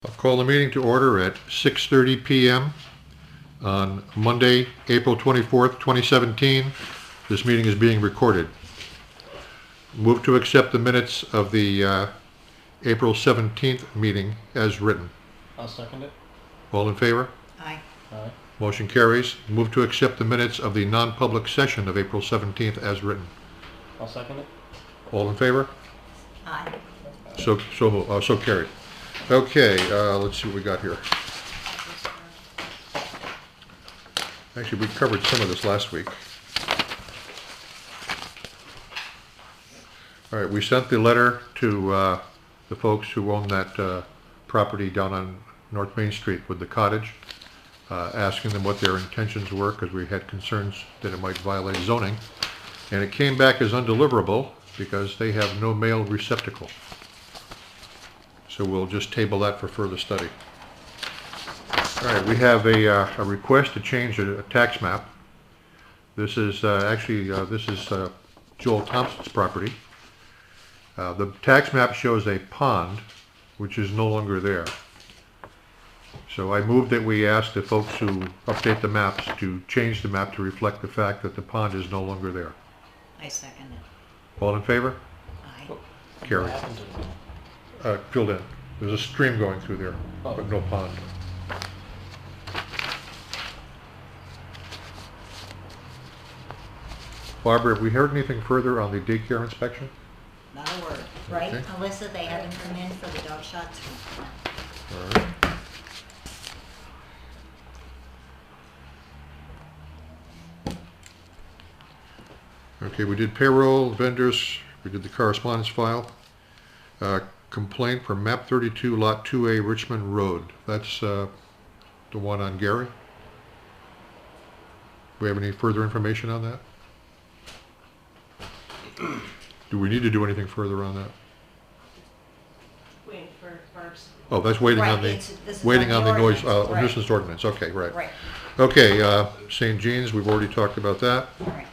I'll call the meeting to order at 6:30 p.m. on Monday, April 24th, 2017. This meeting is being recorded. Move to accept the minutes of the April 17th meeting as written. I'll second it. All in favor? Aye. Aye. Motion carries. Move to accept the minutes of the non-public session of April 17th as written. I'll second it. All in favor? Aye. So carried. Okay, let's see what we got here. Actually, we covered some of this last week. All right, we sent the letter to the folks who own that property down on North Main Street with the cottage, asking them what their intentions were because we had concerns that it might violate zoning. And it came back as undeliverable because they have no mail receptacle. So we'll just table that for further study. All right, we have a request to change a tax map. This is Joel Thompson's property. The tax map shows a pond, which is no longer there. So I move that we ask the folks who update the maps to change the map to reflect the fact that the pond is no longer there. I second it. All in favor? Aye. Carried. What happened to it? Filled in. There's a stream going through there, but no pond. Barbara, have we heard anything further on the daycare inspection? Not a word. Right, Okay. Alissa, they haven't come in for the dog shots? All right. Okay, we did payroll, vendors, we did the correspondence file. Complaint for map 32, lot 2A, Richmond Road. That's the one on Gary. Do we have any further information on that? Do we need to do anything further on that? Waiting for Barb's. Oh, that's waiting Right, on the, this is waiting on the noise, ordinance, right. nuisance ordinance. Okay, right. Right, Okay, St. Jean's, we've already talked about that. right.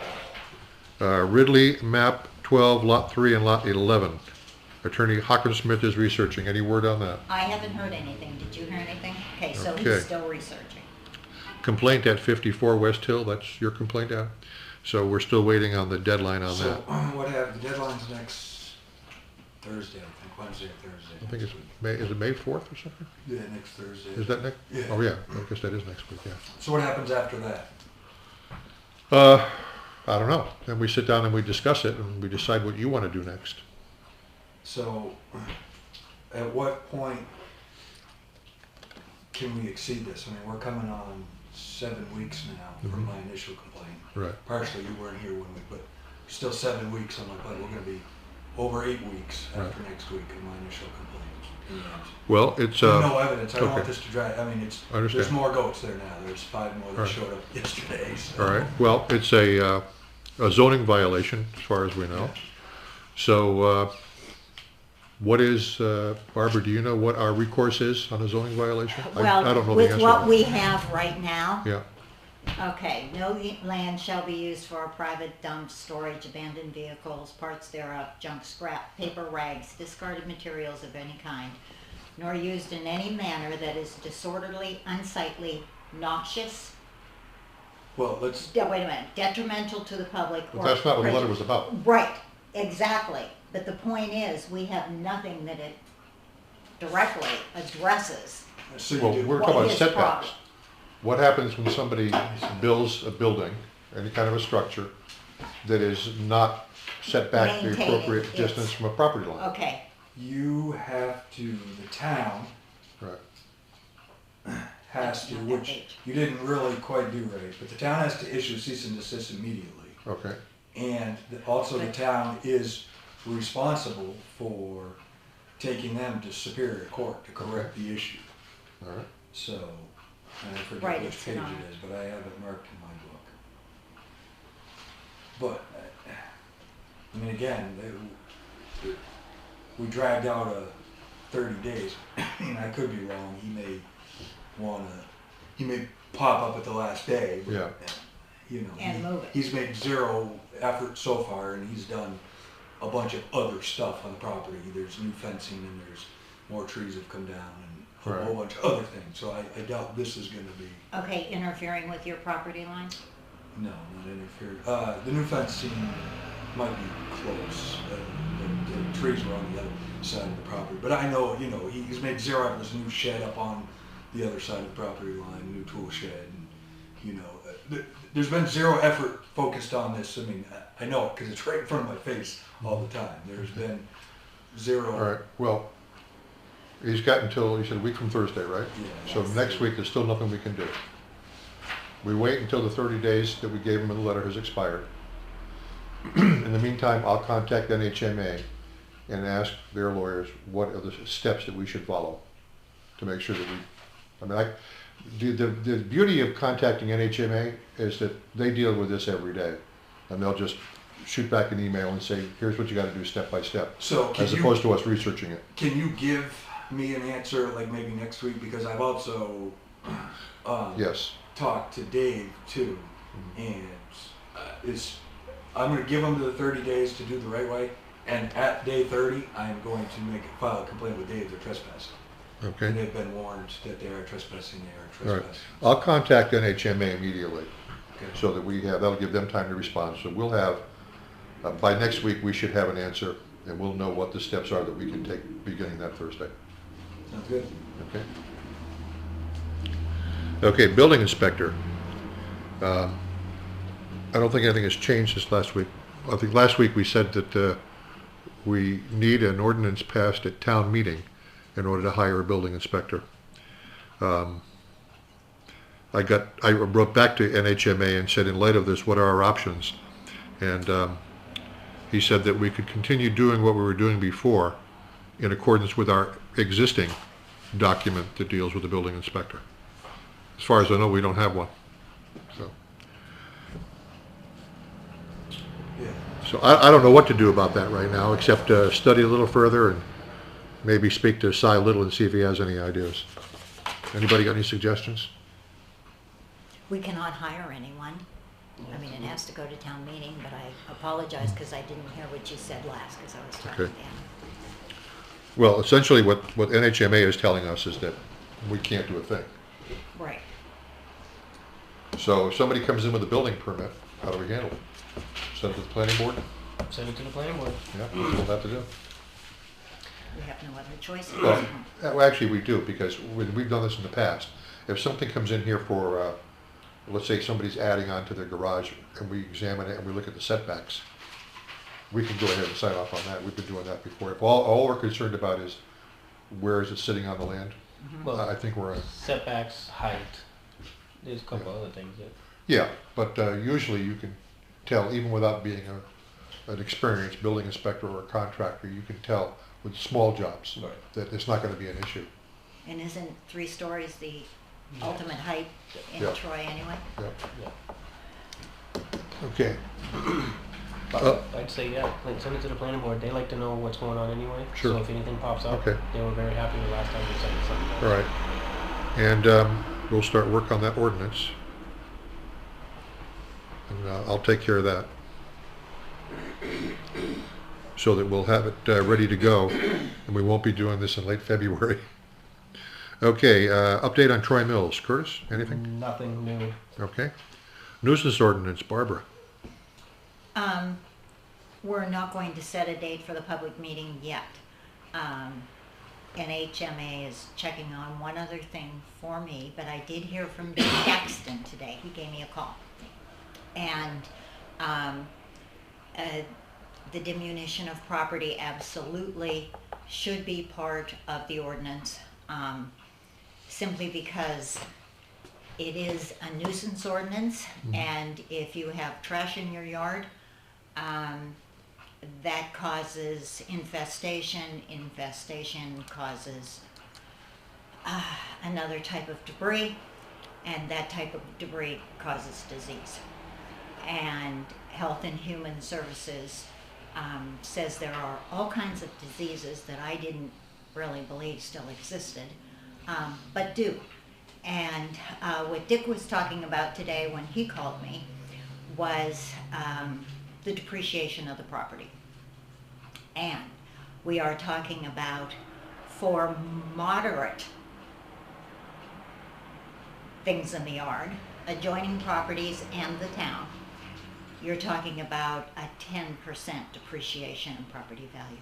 Ridley, map 12, lot 3 and lot 11. Attorney Hopkins Smith is researching. Any word on that? I haven't heard anything. Did you hear anything? Okay, so Okay. he's still researching. Complaint at 54 West Hill, that's your complaint, Adam? So we're still waiting on the deadline on that. What have, the deadline's next Thursday, I think, Wednesday or Thursday. I think it's May, is it May 4th or something? Yeah, next Thursday. Is that next? Yeah. Oh, yeah, I guess that is next week, yeah. So what happens after that? I don't know. Then we sit down and we discuss it and we decide what you want to do next. So, at what point can we exceed this? I mean, we're coming on 7 weeks now from Mhm. my initial complaint. Right. Partially, you weren't here when we, but still 7 weeks. I'm like, but we're gonna be over 8 weeks after Right. next week of my initial complaint. And Well, it's, no evidence. I don't want okay. this to drag. I mean, I understand. there's more goats there now. There's 5 more that Right. showed up yesterday. So. all right. Well, it's a zoning violation as far as we know. Yeah. So, what is, Barbara, do you know what our recourse is on a zoning violation? I don't know the With answer. what we have right now, Yeah, okay, no land shall be used for private dump, storage, abandoned vehicles, parts thereof, junk, scrap, paper, rags, discarded materials of any kind, nor used in any manner that is disorderly, unsightly, noxious, Well, let's. wait a minute, detrimental to the public. but or that's not what the letter prejudice. was about. Right, exactly. But the point is, we have nothing that it directly addresses. So you Well, do. we're What talking about is setbacks. proper? What happens when somebody builds a building, any kind of a structure, that is not set back the Maintaining appropriate its- distance from a property line? Okay, You have to, the town Right. has to, On that which page. you didn't really quite do right, but the town has to issue cease and desist immediately. Okay, And also the But- town is responsible for taking them to Superior Court to correct the issue. all right. So, and I Right, forget which it's page not. it is, but I have it marked in my book. But, I mean, again, we dragged out 30 days. I mean, I could be wrong. He may pop up at the last day. But, Yeah. You know, And move it. he's made zero effort so far, and he's done a bunch of other stuff on the property. There's new fencing, and there's more trees have come down, and a Right. whole bunch of other things. So I doubt this is gonna be, Okay, interfering with your property line? no, not interfered. The new fencing might be close. The trees are on the other side of the property. But I know, you know, he's made zero effort. There's a new shed up on the other side of the property line, new tool shed. And, you know, there's been zero effort focused on this. I mean, I know it because it's right in front of my face all the time. There's been zero. All right, well, he's got until, you said a week from Thursday, right? Yeah. So Yes. next week, there's still nothing we can do. We wait until the 30 days that we gave him in the letter has expired. In the meantime, I'll contact NHMA and ask their lawyers what are the steps that we should follow to make sure that we, I mean, the beauty of contacting NHMA is that they deal with this every day. And they'll just shoot back an email and say, here's what you gotta do step by step, So as opposed to us researching it. can you give me an answer like maybe next week? Because I've also Yes. talked to Dave too, and I'm going to give him the 30 days to do the right way, and at day 30, I'm going to file a complaint with Dave. They're trespassing, Okay. and they've been warned that they are trespassing. They All are right. trespassing. I'll contact NHMA immediately Okay. so that that'll give them time to respond. So we'll have, by next week, we should have an answer and we'll know what the steps are that we can take beginning that Thursday. Sounds good. Okay. Okay, building inspector. I don't think anything has changed since last week. I think last week we said that we need an ordinance passed at town meeting in order to hire a building inspector. I wrote back to NHMA and said, in light of this, what are our options? And he said that we could continue doing what we were doing before in accordance with our existing document that deals with the building inspector. As far as I know, we don't have one. So, Yeah. so I don't know what to do about that right now, except study a little further and maybe speak to Cy Little and see if he has any ideas. Anybody got any suggestions? We cannot hire anyone. I mean, it has to go to town meeting, but I apologize because I didn't hear what you said last because I was talking Okay. down. Well, essentially what NHMA is telling us is that we can't do a thing. Right. So if somebody comes in with a building permit, how do we handle it? Send it to the planning board? Send it to the planning board. Yeah, that's what we'll have to do. We have no other choice. Well, actually, we do, because we've done this in the past. If something comes in here for, let's say somebody's adding on to their garage, and we examine it and we look at the setbacks, we can go ahead and sign off on that. We've been doing that before. If all we're concerned about is where is it sitting on the land, Well, I think we're, setbacks, height. There's a couple other things that. yeah, but usually you can tell, even without being an experienced building inspector or a contractor, you can tell with small jobs Right. that it's not going to be an issue. And isn't 3 stories the ultimate height in Yeah. Troy anyway? Yeah. Yeah. Okay. But I'd say, yeah, send it to the planning board. They like to know what's going on anyway. Sure. So if anything pops up, Okay. they were very happy the last time we sent something. All right. And we'll start work on that ordinance. And I'll take care of that. So that we'll have it ready to go, and we won't be doing this in late February. Okay, update on Troy Mills. Curtis, anything? Nothing new. Okay. Nuisance ordinance, Barbara. We're not going to set a date for the public meeting yet. NHMA is checking on one other thing for me, but I did hear from Daxton today. He gave me a call. And the diminution of property absolutely should be part of the ordinance, simply because it is a nuisance ordinance, and if you have trash in your yard, that causes infestation. Infestation causes another type of debris, and that type of debris causes disease. And Health and Human Services says there are all kinds of diseases that I didn't really believe still existed, but do. And what Dick was talking about today when he called me was the depreciation of the property. And we are talking about, for moderate things in the yard, adjoining properties and the town, you're talking about a 10% depreciation in property value.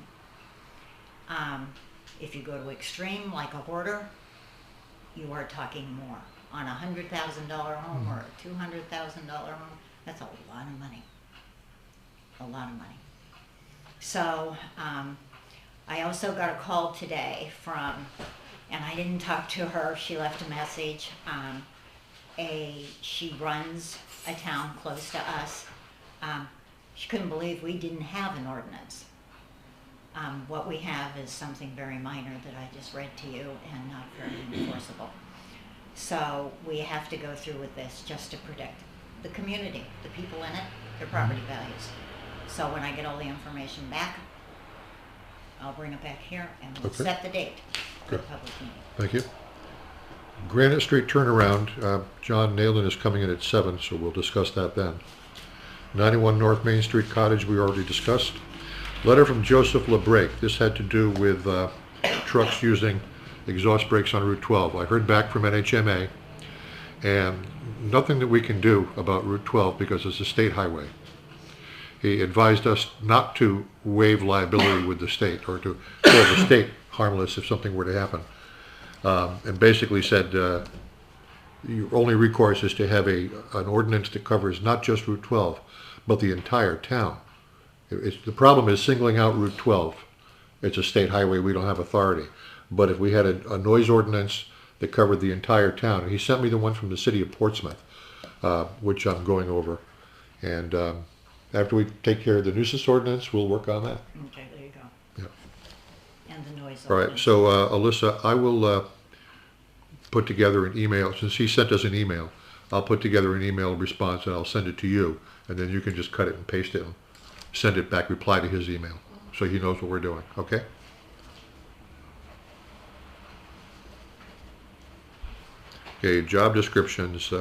If you go to extreme, like a hoarder, you are talking more. On a $100,000 home or a $200,000 home, that's a lot of money. A lot of money. So, I also got a call today from, and I didn't talk to her, she left a message. She runs a town close to us. She couldn't believe we didn't have an ordinance. What we have is something very minor that I just read to you and not very enforceable. So we have to go through with this just to protect the community, the people in it, their property values. So when I get all the information back, I'll bring it back here and we'll Okay. set the date for the Good. public meeting. Thank you. Granite Street turnaround, John Nayland is coming in at 7, so we'll discuss that then. 91 North Main Street Cottage, we already discussed. Letter from Joseph LeBrake. This had to do with trucks using exhaust brakes on Route 12. I heard back from NHMA, and nothing that we can do about Route 12 because it's a state highway. He advised us not to waive liability with the state or to hold the state harmless if something were to happen. And basically said your only recourse is to have an ordinance that covers not just Route 12, but the entire town. The problem is singling out Route 12. It's a state highway, we don't have authority. But if we had a noise ordinance that covered the entire town, and he sent me the one from the city of Portsmouth, which I'm going over. And after we take care of the nuisance ordinance, we'll work on that. Okay, there you go. Yeah. And the noise All right, ordinance. so Alissa, I will put together an email. Since he sent us an email, I'll put together an email response and I'll send it to you. And then you can just cut it and paste it and send it back, reply to his email. So he knows what we're doing, okay? Okay, job descriptions,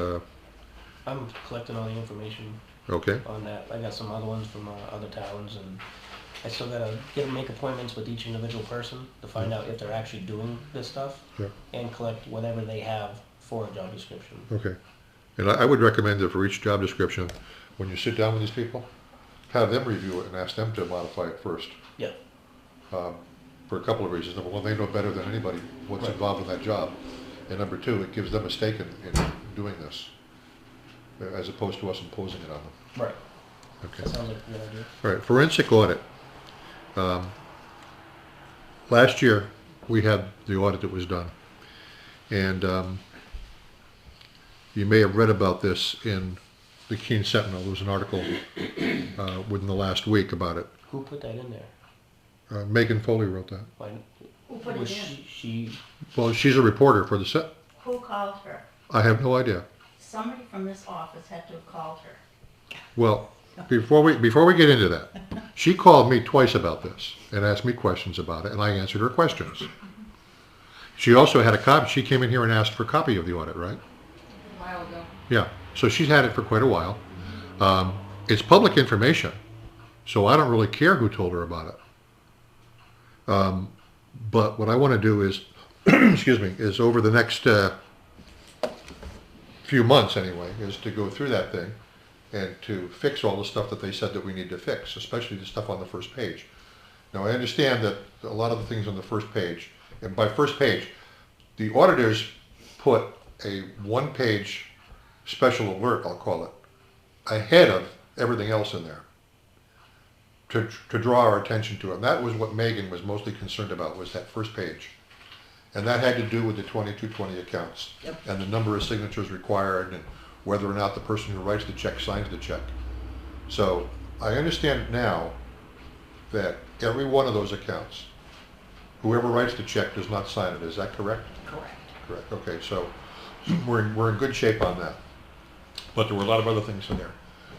I'm collecting all the information okay? on that. I got some other ones from other towns, and I still gotta make appointments with each individual person to find out if they're actually doing this stuff, Yeah. and collect whatever they have for a job description. Okay. And I would recommend that for each job description, when you sit down with these people, have them review it and ask them to modify it first. Yeah. For a couple of reasons. Number one, they know better than anybody what's Right. involved in that job. And number two, it gives them a stake in doing this, as opposed to us imposing it on them. Right. Okay. That sounds like a good idea. All right, forensic audit. Last year, we had the audit that was done. And you may have read about this in the Keene Sentinel. There was an article within the last week about it. Who put that in there? Megan Foley wrote that. Why, Who put was it in? she? Well, she's a reporter for the set. Who called her? I have no idea. Somebody from this office had to have called her. Well, before we get into that, she called me twice about this and asked me questions about it, and I answered her questions. She also had a copy. She came in here and asked for a copy of the audit, right? A while ago. Yeah. So she's had it for quite a while. It's public information, so I don't really care who told her about it. But what I want to do is, excuse me, is over the next few months anyway, is to go through that thing and to fix all the stuff that they said that we need to fix, especially the stuff on the first page. Now I understand that a lot of the things on the first page, and by first page, the auditors put a one-page special alert, I'll call it, ahead of everything else in there to draw our attention to it. And that was what Megan was mostly concerned about, was that first page. And that had to do with the 2220 accounts. Yep. And the number of signatures required and whether or not the person who writes the check signs the check. So I understand now that every one of those accounts, whoever writes the check does not sign it. Is that correct? Correct. Correct. Okay, so we're in good shape on that. But there were a lot of other things in there.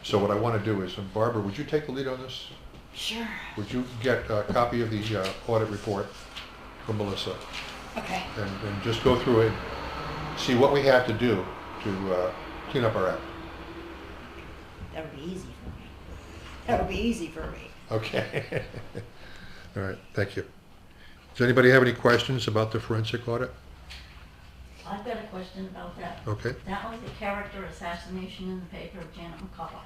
So what I want to do is, and Barbara, would you take the lead on this? Sure. Would you get a copy of the audit report from Melissa Okay. and just go through it, see what we have to do to clean up our act? That would be easy for me. That would be easy for me. Okay. All right, thank you. Does anybody have any questions about the forensic audit? I've got a question about that. Okay. That was a character assassination in the paper of Janet McCullough.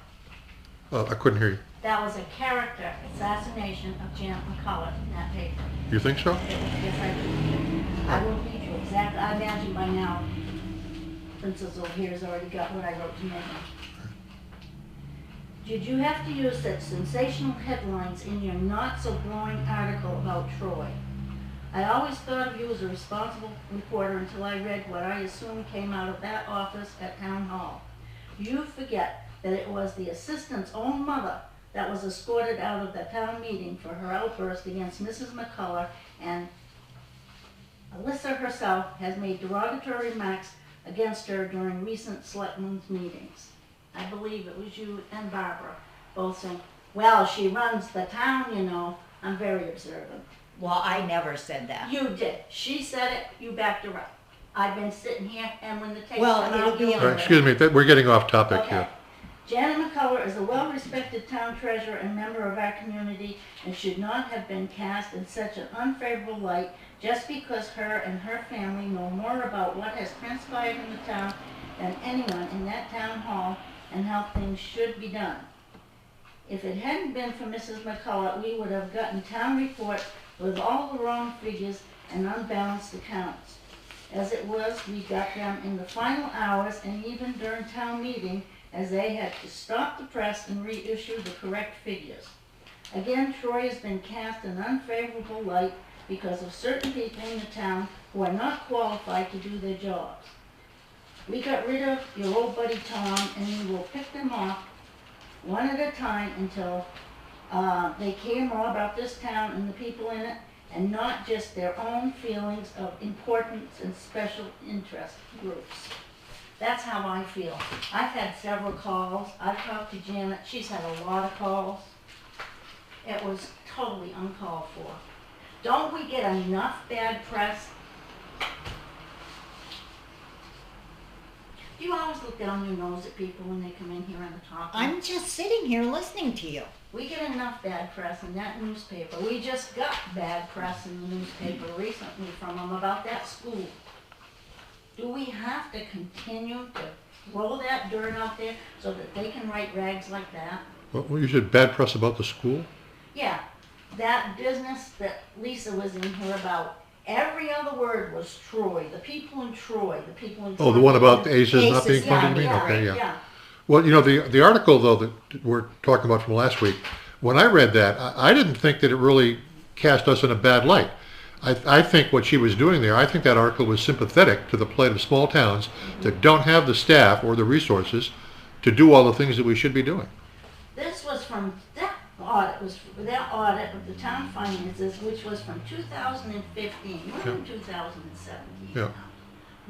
I couldn't hear you. That was a character assassination of Janet McCullough in that paper. You think so? Yes, I do. I will read you exactly. I imagine by now, Princess over here has already got what I wrote to Megan. Did you have to use such sensational headlines in your not-so-glowing article about Troy? I always thought of you as a responsible reporter until I read what I assume came out of that office at Town Hall. You forget that it was the assistant's own mother that was escorted out of the town meeting for her outburst against Mrs. McCullough, and Alissa herself has made derogatory remarks against her during recent Selectmen's meetings. I believe it was you and Barbara both saying, well, she runs the town, you know. I'm very observant. Well, I never said that. You did. She said it, you backed her up. I've been sitting here, and when the tapes Well, come it'll out, be you'll on- All hear right, it. excuse me, we're getting off topic Okay. here. Janet McCullough is a well-respected town treasurer and member of our community and should not have been cast in such an unfavorable light just because her and her family know more about what has transpired in the town than anyone in that town hall and how things should be done. If it hadn't been for Mrs. McCullough, we would have gotten town reports with all the wrong figures and unbalanced accounts. As it was, we got them in the final hours and even during town meeting, as they had to stop the press and reissue the correct figures. Again, Troy has been cast in unfavorable light because of certain people in the town who are not qualified to do their jobs. We got rid of your old buddy Tom, and we will pick them off one at a time until they care more about this town and the people in it, and not just their own feelings of importance and special interest groups. That's how I feel. I've had several calls. I've talked to Janet. She's had a lot of calls. It was totally uncalled for. Don't we get enough bad press? Do you always look down your nose at people when they come in here and talk? I'm just sitting here listening to you. We get enough bad press in that newspaper. We just got bad press in the newspaper recently from them about that school. Do we have to continue to throw that dirt out there so that they can write rags like that? Well, you said bad press about the school? Yeah, that business that Lisa was in here about, every other word was Troy, the people in Troy, the people in Troy. Oh, the one about the aces not being Aces, funded, you mean? yeah, Okay, yeah. Yeah. Well, you know, the article, though, that we're talking about from last week, when I read that, I didn't think that it really cast us in a bad light. I think what she was doing there, I think that article was sympathetic to the plight of small towns that don't have the staff or the resources to do all the things that we should be doing. This was from, that audit of the town finances, which was from 2015, we're in 2017 Yeah. now.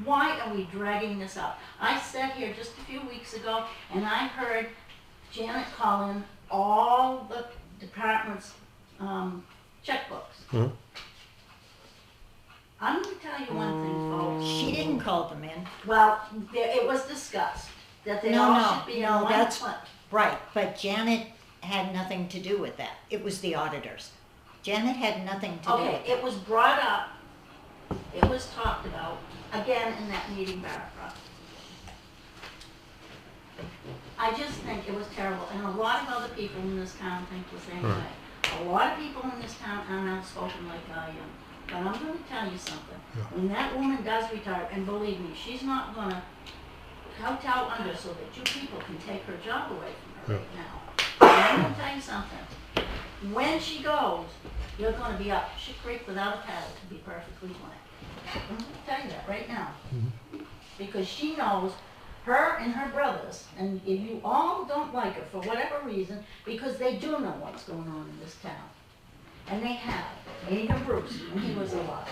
Why are we dragging this up? I sat here just a few weeks ago and I heard Janet call in all the departments' checkbooks. Huh? I'm going to tell you one thing, folks. She didn't call them in. Well, it was discussed that they No, all no, should be in no, one that's- fund. Right, but Janet had nothing to do with that. It was the auditors. Janet had nothing to do Okay, with it. it was brought up, it was talked about, again in that meeting, Barbara. I just think it was terrible, and a lot of other people in this town think the same Right. way. A lot of people in this town are outspoken like I am. But I'm gonna tell you something. Yeah. When that woman does retire, and believe me, she's not gonna kowtow under so that you people can take her job away from her right now. And I'm gonna tell you something. When she goes, you're gonna be up shit creek without a paddle, to be perfectly blunt. I'm gonna tell you that right now. Because she knows her and her brothers, and if you all don't like her for whatever reason, because they do know what's going on in this town. And they have. Even Bruce, when he was alive.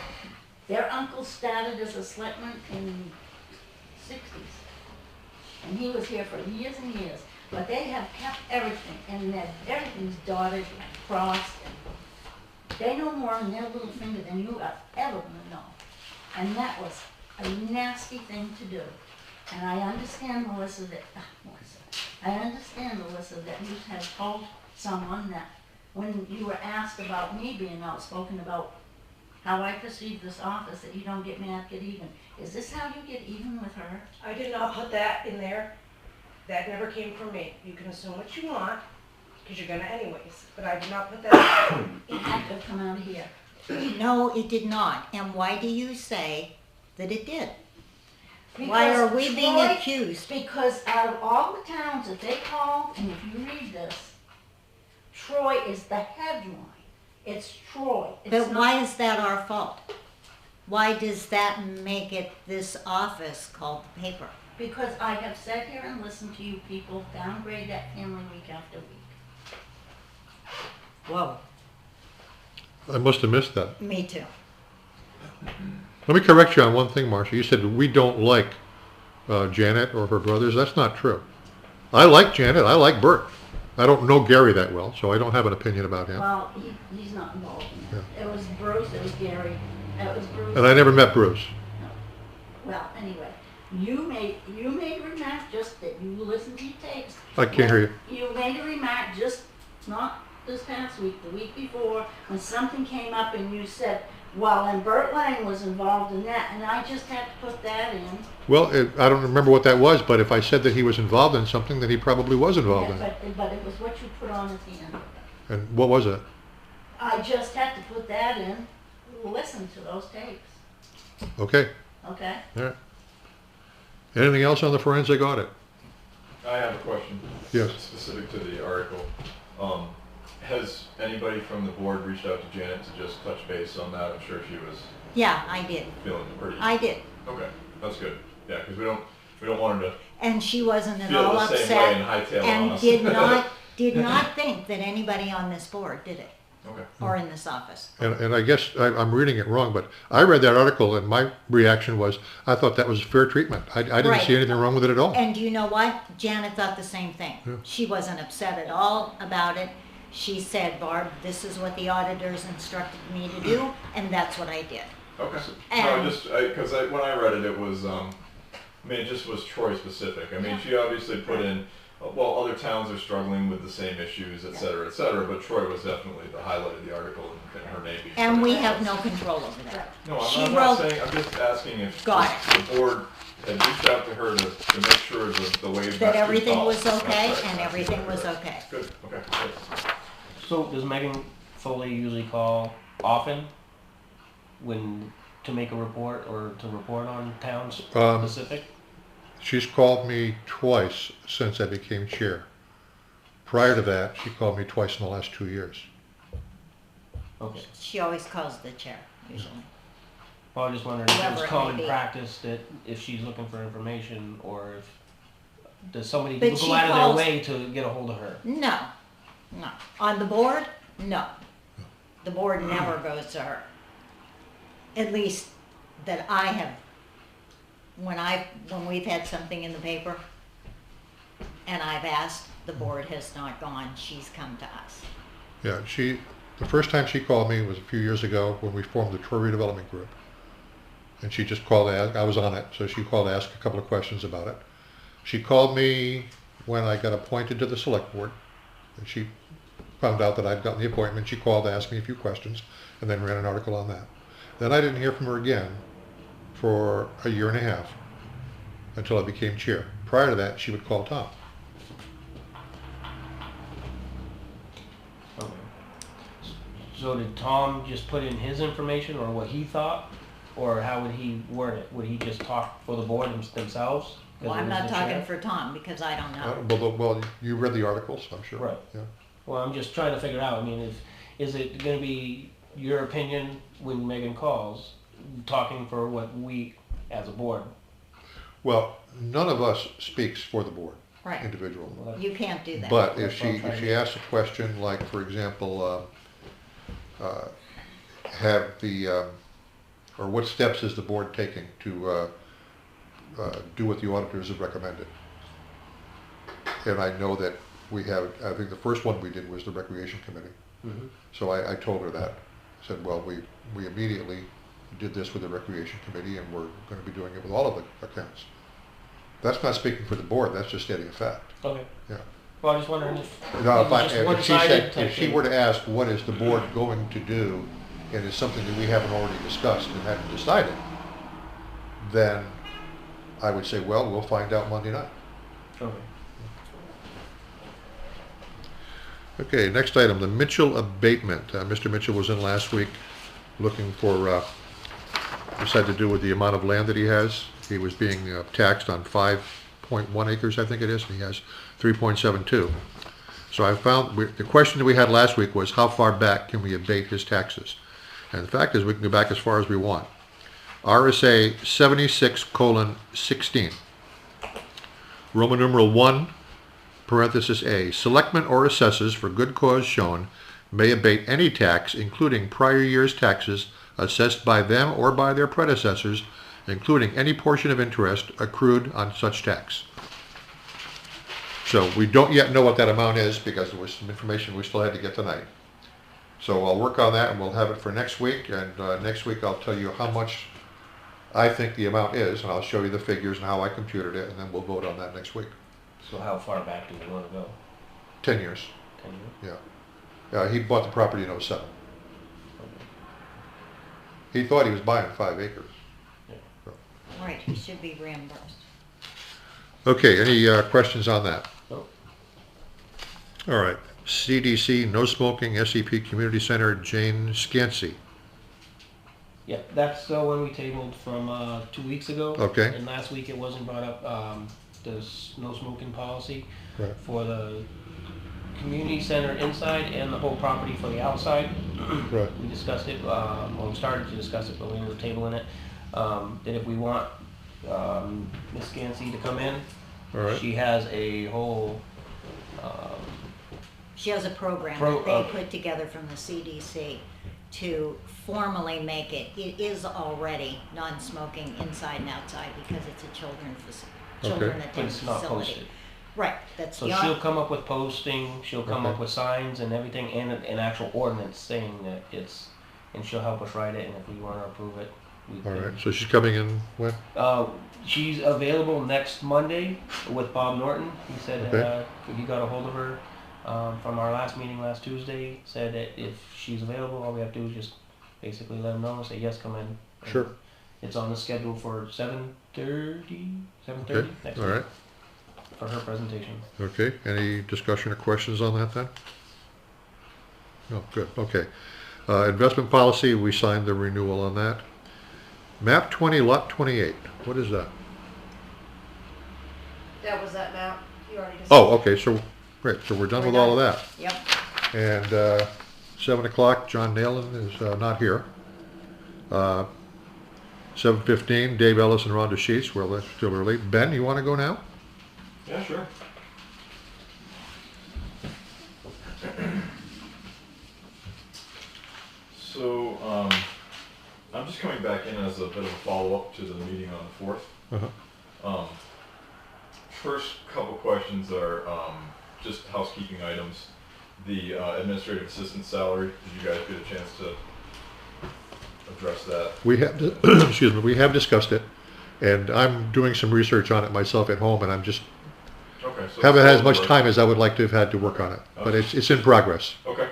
Their uncle started as a selectman in the 60s. And he was here for years and years. But they have kept everything, and everything's dotted, crossed. They know more in their little finger than you are ever going to know. And that was a nasty thing to do. And I understand, Melissa, I understand, Melissa, that you have told someone that when you were asked about me being outspoken about how I perceive this office, that you don't get mad, get even. Is this how you get even with her? I did not put that in there. That never came from me. You can assume what you want, because you're gonna anyways, but I did not put that in. It had to have come out of here. No, it did not. And why do you say that it did? Why Because are we being Troy- accused? Because out of all the towns that they called, and if you read this, Troy is the headline. It's Troy. It's But not- why is that our fault? Why does that make it this office called the paper? Because I have sat here and listened to you people downgrade that family week after week. Whoa, I must have missed that. me too. Let me correct you on one thing, Marcia. You said we don't like Janet or her brothers. That's not true. I like Janet. I like Bert. I don't know Gary that well, so I don't have an opinion about him. Well, he's not involved in that. It was Bruce, it was Gary, it was Bruce. And I never met Bruce. Well, anyway, you made a remark just that you listened to your tapes. I can't hear you. You made a remark just not this past week, the week before, when something came up and you said, well, and Bert Lang was involved in that, and I just had to put that in. Well, I don't remember what that was, but if I said that he was involved in something, then he probably was involved Yeah, in it. but it was what you put on at the end of it. And what was it? I just had to put that in, listen to those tapes, Okay. okay? All right. Anything else on the forensic audit? I have a question. Yes. Specific to the article. Has anybody from the board reached out to Janet to just touch base on that? I'm sure she was Yeah, I did. feeling pretty. I did. Okay, that's good. Yeah, because we don't want her to And she wasn't at feel all the same way and upset hightail on and us. did not think that anybody on this board did it Okay. or in this office. And I guess I'm reading it wrong, but I read that article and my reaction was, I thought that was fair treatment. I didn't Right. see anything wrong with it at all. And you know what? Janet thought the same thing. Yeah. She wasn't upset at all about it. She said, Barb, this is what the auditors instructed me to do, and that's what I did. Okay. And- No, because when I read it, it was, I mean, it just was Troy specific. I mean, Yeah. she obviously put in, well, other towns are struggling with the same issues, et cetera, but Troy was definitely the highlight of the article and her name being. And we have no control over that. No, She I'm not wrote- saying, I'm just asking if Got the board had reached out to her to make sure the way That everything was okay, and everything was okay. Good, okay, good. So does Megan Foley usually call often to make a report or to report on towns specific? She's called me twice since I became chair. Prior to that, she called me twice in the last 2 years. Okay. She always calls the chair, usually. Well, I just wondering if Whoever it's it common may be. practice that if she's looking for information or if does somebody But go she out of calls- their way to get a hold of her? No, no. On the board, no. The board never goes to her. At least that I have, when we've had something in the paper and I've asked, the board has not gone, she's come to us. Yeah, the first time she called me was a few years ago when we formed the Troy Redevelopment Group. And she just called to ask, I was on it, so she called to ask a couple of questions about it. She called me when I got appointed to the select board. And she found out that I'd gotten the appointment. She called to ask me a few questions and then ran an article on that. Then I didn't hear from her again for a year and a half until I became chair. Prior to that, she would call Tom. Okay. So did Tom just put in his information or what he thought? Or how would he word it? Would he just talk for the board themselves? 'Cause Well, he I'm was not the talking chair? for Tom because I don't know. Well, you read the articles, I'm sure. Right. Yeah. Well, I'm just trying to figure out, I mean, is it going to be your opinion when Megan calls, talking for what we as a board? Well, none of us speaks for the board Right. individually. You can't do that. But That's if what I'm she trying if to she asks a question like, for example, have the or what steps is the board taking to do what the auditors have recommended? And I know that we have. I think the first one we did was the recreation committee. Mm-hmm. So I told her that. I said, well, we immediately did this with the recreation committee, and we're going to be doing it with all of the accounts. That's not speaking for the board. That's just stating a fact. Okay. Yeah. Well, I was wondering if No, it was just if she one-sided said, type if she thing. were to ask, what is the board going to do and it's something that we haven't already discussed and haven't decided, then I would say, well, we'll find out Monday night. Okay. Okay, next item, the Mitchell abatement. Mr. Mitchell was in last week looking for, this had to do with the amount of land that he has. He was being taxed on 5.1 acres, I think it is, and he has 3.72. So I found, the question that we had last week was how far back can we abate his taxes? And the fact is we can go back as far as we want. RSA 76:16. Roman numeral 1, parenthesis A. Selectmen or assessors for good cause shown may abate any tax, including prior year's taxes assessed by them or by their predecessors, including any portion of interest accrued on such tax. So we don't yet know what that amount is because there was some information we still had to get tonight. So I'll work on that and we'll have it for next week. And next week I'll tell you how much I think the amount is, and I'll show you the figures and how I computed it, and then we'll vote on that next week. So how far back do we want to go? 10 years. 10 years? Yeah. He bought the property in '07. He thought he was buying 5 acres. Right, he should be reimbursed. Okay, any questions on that? No. All right. CDC, no smoking, SCP Community Center, Jane Scancy. Yeah, that's the one we tabled from 2 weeks ago. Okay. And last week it wasn't brought up, the no smoking policy Right. for the community center inside and the whole property for the outside. Right. We discussed it, well, we started to discuss it, but we ended up tabling it. That if we want Ms. Scancy to come in, All right. she has a whole, She has a program that they put together from the CDC to formally make it. It is already non-smoking inside and outside because it's a children but attended it's not facility. posted. Right, that's So the she'll come up with posting, she'll come Okay. up with signs and everything, and an actual ordinance saying that it's, and she'll help us write it, and if we want to approve it, we All can. right. So she's coming in when? She's available next Monday with Bob Norton. He said Okay. he got a hold of her from our last meeting last Tuesday. Said that if she's available, all we have to do is just basically let him know and say yes, come in. Sure. It's on the schedule for 7:30 Okay. next All week right. for her presentation. Okay. Any discussion or questions on that then? No. Good. Okay. Investment policy, we signed the renewal on that. Map 20, lot 28. What is that? That was that map, you already discussed. Oh, okay. So, great. So we're done We're with all of done. that. Yep. And 7 o'clock, John Nalen is not here. 7:15, Dave Ellis and Rhonda Sheets. Well, that's still early. Ben, you want to go now? Yeah, sure. So, I'm just coming back in as a bit of a follow-up to the meeting on the 4th. Uh-huh. First couple questions are just housekeeping items. The administrative assistant salary, did you guys get a chance to address that? We have, excuse me, we have discussed it, and I'm doing some research on it myself at home, and I'm just Okay, so haven't had as it's much still time as I would like to have had to work on it, but it's in progress. Okay.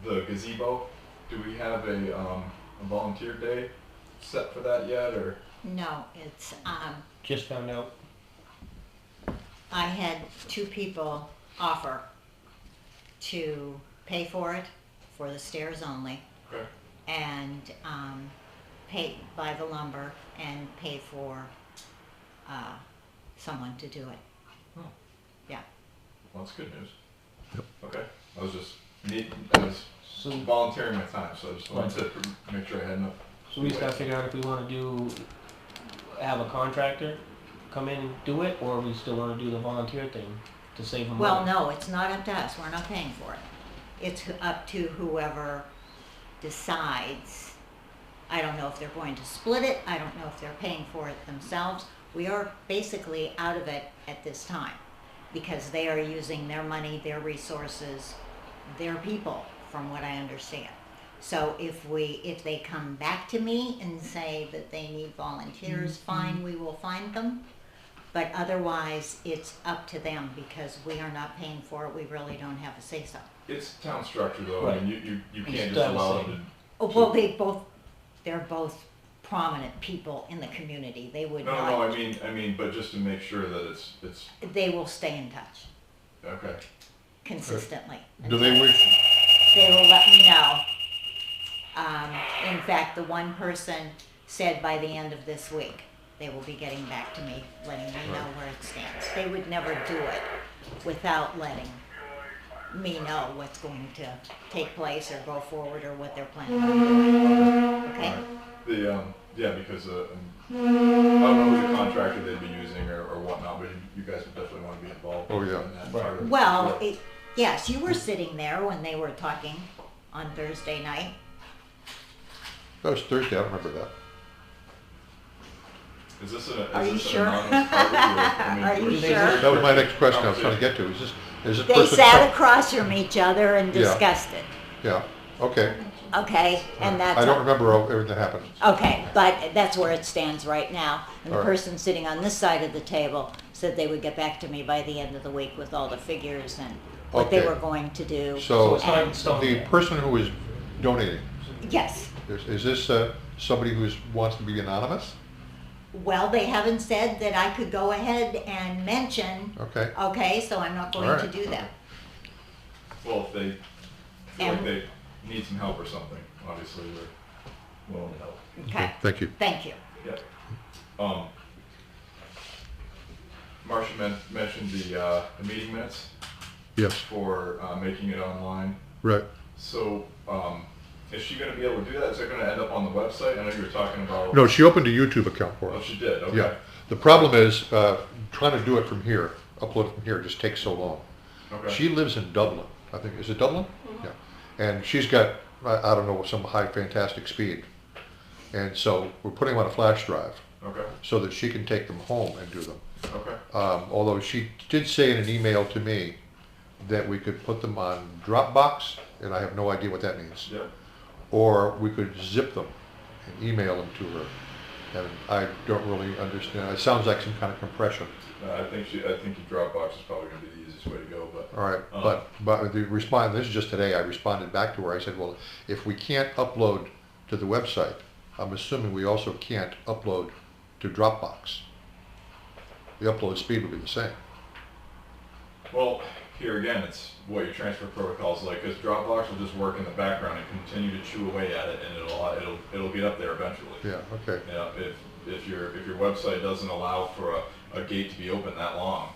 The gazebo, do we have a volunteer day set for that yet, or? No, it's, Just found out. I had 2 people offer to pay for it, for the stairs only, Okay. and pay, buy the lumber and pay for someone to do it. Oh. Yeah. Well, that's good news. Yep. Okay. I was So, volunteering my time, so I just wanted to make sure I had enough. so we just gotta figure out if we wanna have a contractor come in and do it, or we still wanna do the volunteer thing to save them Well, money. no, it's not up to us, we're not paying for it. It's up to whoever decides. I don't know if they're going to split it, I don't know if they're paying for it themselves. We are basically out of it at this time, because they are using their money, their resources, their people, from what I understand. So if they come back to me and say that they need volunteers, fine, we will find them. But otherwise, it's up to them because we are not paying for it. We really don't have a say-so. It's town structure though. I Right. mean, you You can't still just have a allow say. them Oh, well, they're both prominent people in the community. They to. would No, not, no, I mean, but just to make sure that it's they will stay in touch okay. consistently. Do they wish, They will let me know. In fact, the one person said by the end of this week, they will be getting back to me, letting me know where it stands. They would never do it without letting me know what's going to take place or go forward or what they're planning on doing. Okay? The yeah, because I don't know who the contractor they'd be using or whatnot, but you guys would definitely want to be involved. Oh, yeah. In that Right. part of it. Well, Yeah. yes, you were sitting there when they were talking on Thursday night. that was Thursday, I don't remember that. Is this an Are you is this an sure? anonymous party, or, I mean, Are you who's- sure? That was my next question I was trying to get to. Is this They person? sat across from each other and Yeah. discussed it. Yeah, okay. Okay, and that's I don't all. remember everything that happened. Okay, but that's where it stands right now. And the All right. person sitting on this side of the table said they would get back to me by the end of the week with all the figures and what they Okay. were going to do. So it's not in stone the yet. person who is donating, Yes. is this somebody who wants to be anonymous? Well, they haven't said that I could go ahead and mention. Okay, Okay, so I'm not going All to right. do that. Well, if they feel like And- they need some help or something, obviously we're willing to help. Okay. thank you. Thank you. Yeah. Marcia mentioned the meeting minutes Yes, for making it online. right. So, is she going to be able to do that? Is it going to end up on the website? I know you were talking about. No, she opened a YouTube account for Oh, us. she did. Okay. Yeah. The problem is, trying to do it from here, upload it from here, just takes so long. Okay. She lives in Dublin, I think. Is it Dublin? Yeah. And she's got, I don't know, some high fantastic speed. And so we're putting them on a flash drive Okay. so that she can take them home and do them. Okay. Although she did say in an email to me that we could put them on Dropbox, and I have no idea what that means. Yeah. Or we could zip them and email them to her. And I don't really understand. It sounds like some kind of compression. I think your Dropbox is probably going to be the easiest way to go. But All right, but the respond, this is just today, I responded back to her. I said, well, if we can't upload to the website, I'm assuming we also can't upload to Dropbox. The upload speed would be the same. well, here again, it's what your transfer protocol is like. Because Dropbox will just work in the background and continue to chew away at it, and it'll get up there eventually. Yeah, okay. Yeah, if your website doesn't allow for a gate to be open that long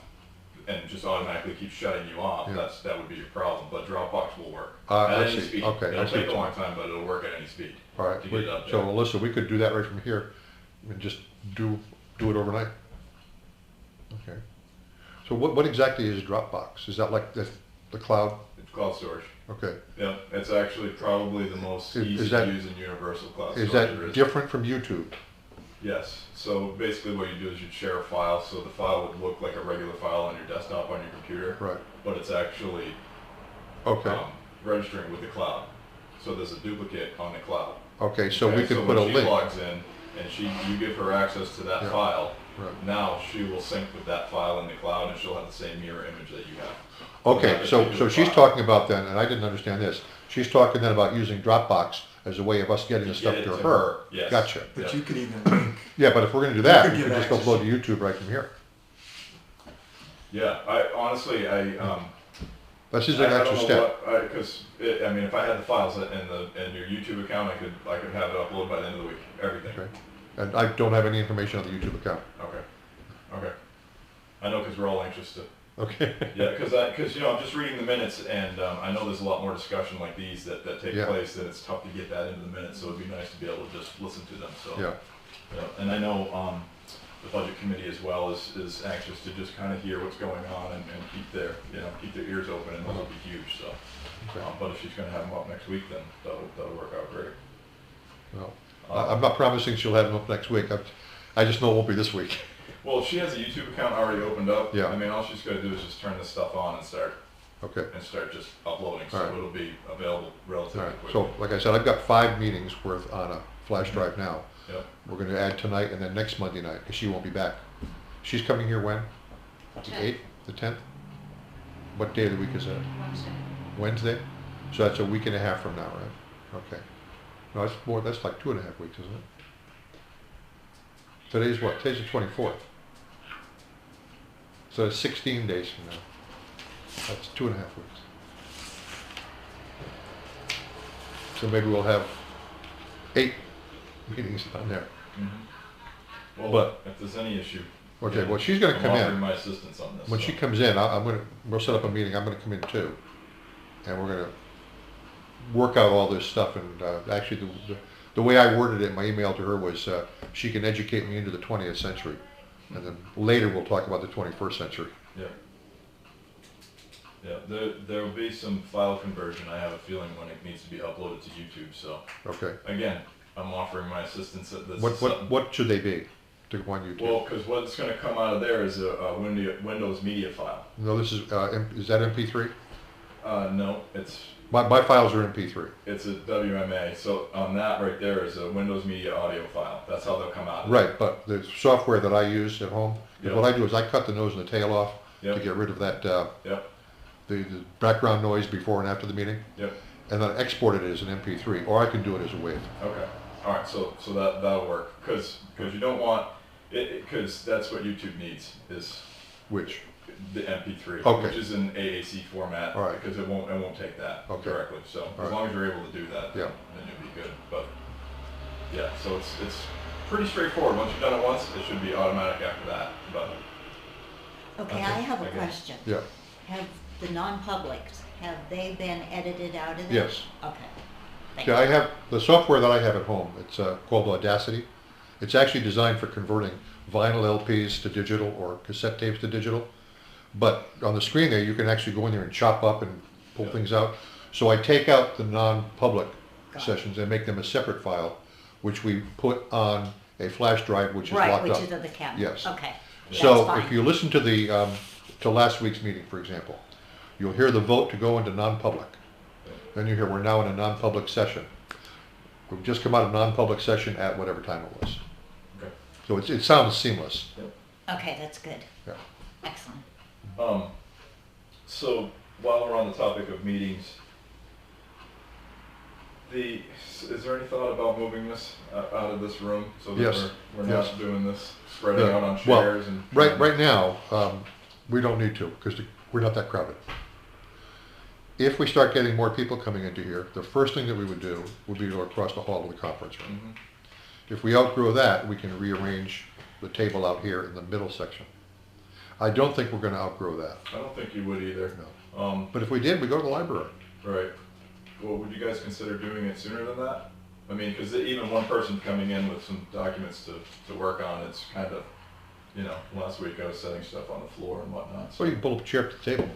and just automatically keep shutting you off, Yeah. that would be your problem. But Dropbox will work I at any see. speed. Okay, I It'll see take a what you long time, but it'll work at any speed. All right, to get it up so there. Alyssa, we could do that right from here and just do it overnight. Okay. So what exactly is Dropbox? Is that like the cloud? It's cloud storage. Okay. Yeah, it's actually probably the most Is easy that- to use and universal cloud Is storage that there is. different from YouTube? Yes. So basically what you do is you'd share a file, so the file would look like a regular file on your desktop on your computer, Right. but it's actually Okay. registering with the cloud. So there's a duplicate on the cloud. Okay, so Okay, we could put a when she link. logs in and you give her access to that Yeah. file, Right. now she will sync with that file in the cloud and she'll have the same mirror image that you have. Okay, Not so that you do she's file. talking about then, and I didn't understand this, she's talking then about using Dropbox as a way of us getting the To stuff get it to to her. her, yes. Gotcha. But Yep. you could even link. Yeah, but if we're gonna do that, could we give could just access. upload to YouTube right from here. Yeah, I honestly, That's just an I extra don't know step. what, because I mean, if I had the files in your YouTube account, I could have it uploaded by the end of the week, everything. Okay. And I don't have any information on the YouTube account. Okay. I know because we're all anxious to. Okay. Yeah, because I'm just reading the minutes, and I know there's a lot more discussion like these that take Yeah. place, and it's tough to get that into the minutes. So it'd be nice to be able to just listen to them. So. Yeah, Yeah, and I know the budget committee as well is anxious to just kind of hear what's going on and keep their ears open, and those will be huge. So, okay. but if she's going to have them up next week, then that'll work out great. Well, I'm not promising she'll have them up next week. I just know it won't be this week. Well, if she has a YouTube account already opened up, Yeah. I mean, all she's got to do is just turn this stuff on and start Okay. just uploading. So All right. it'll be available All relatively right. quickly. So, like I said, I've got 5 meetings worth on a flash drive now. Yep. We're gonna add tonight and then next Monday night, because she won't be back. She's coming here when? The 10th. 8th, the 10th? What day of the week is that? Wednesday. Wednesday? So that's a week and a half from now, right? Okay. No, that's more, that's like 2.5 weeks, isn't it? Today's what? Today's the 24th. So it's 16 days from now. That's 2.5 weeks. So maybe we'll have 8 meetings on there. Well, But- if there's any issue. Okay, yeah, well, she's gonna I'm come offering in. my assistance on this. When so. she comes in, we'll set up a meeting, I'm gonna come in too. And we're gonna work out all this stuff, and actually the way I worded it in my email to her was, she can educate me into the 20th century. And then later we'll talk about the 21st century. Yeah. Yeah, there will be some file conversion, I have a feeling, when it needs to be uploaded to YouTube, so. Okay. Again, I'm offering my assistance at this. What should they be to go on YouTube? Well, because what's gonna come out of there is a Windows media file. No, this is that MP3? No, it's My files are MP3. a WMA, so on that right there is a Windows media audio file, that's how they'll come out. Right, but the software that I use at home, Yep. what I do is I cut the nose and the tail off to Yep. get rid of that, Yep, the background noise before and after the meeting, yep, and then export it as an MP3, or I can do it as a WAV. okay, alright, so that'll work, cause you don't want, cause that's what YouTube needs, is Which? the MP3, Okay. which is in AAC format, All right. because it won't take that Okay. directly, so All as right. long as you're able to do that, Yeah. then you'll be good, but, yeah, so it's pretty straightforward, once you've done it once, it should be automatic after that, but, Okay, Okay, I have a okay. question. Yeah. Have the non-publics, have they been edited out of there? Yes. Okay. Thank Yeah, you. I have, the software that I have at home, it's called Audacity. It's actually designed for converting vinyl LPs to digital or cassette tapes to digital. But on the screen there, you can actually go in there and chop up and pull Yeah. things out. So I take out the non-public Got it. sessions and make them a separate file, which we put on a flash drive, which is Right, locked which up. is in the cabinet. Yes. Okay. So That's if fine. you listen to to last week's meeting, for example, you'll hear the vote to go into non-public. Then you hear we're now in a non-public session. We've just come out of non-public session at whatever time it was. okay. So it sounds seamless. Okay, that's good. Yeah. Excellent. So while we're on the topic of meetings, is there any thought about moving this out of this room so that Yes, we're yes. not doing this, spreading Yeah, out on well, chairs and? Right now, we don't need to because we're not that crowded. If we start getting more people coming into here, the first thing that we would do would be to go across the hall to the conference room. Mhm. If we outgrow that, we can rearrange the table out here in the middle section. I don't think we're going to outgrow that. I don't think you would either. No. But if we did, we go to the library. Right. Well, would you guys consider doing it sooner than that? I mean, because even one person coming in with some documents to work on, it's kind of, last week I was setting stuff on the floor and whatnot. So you can pull up a chair to the table.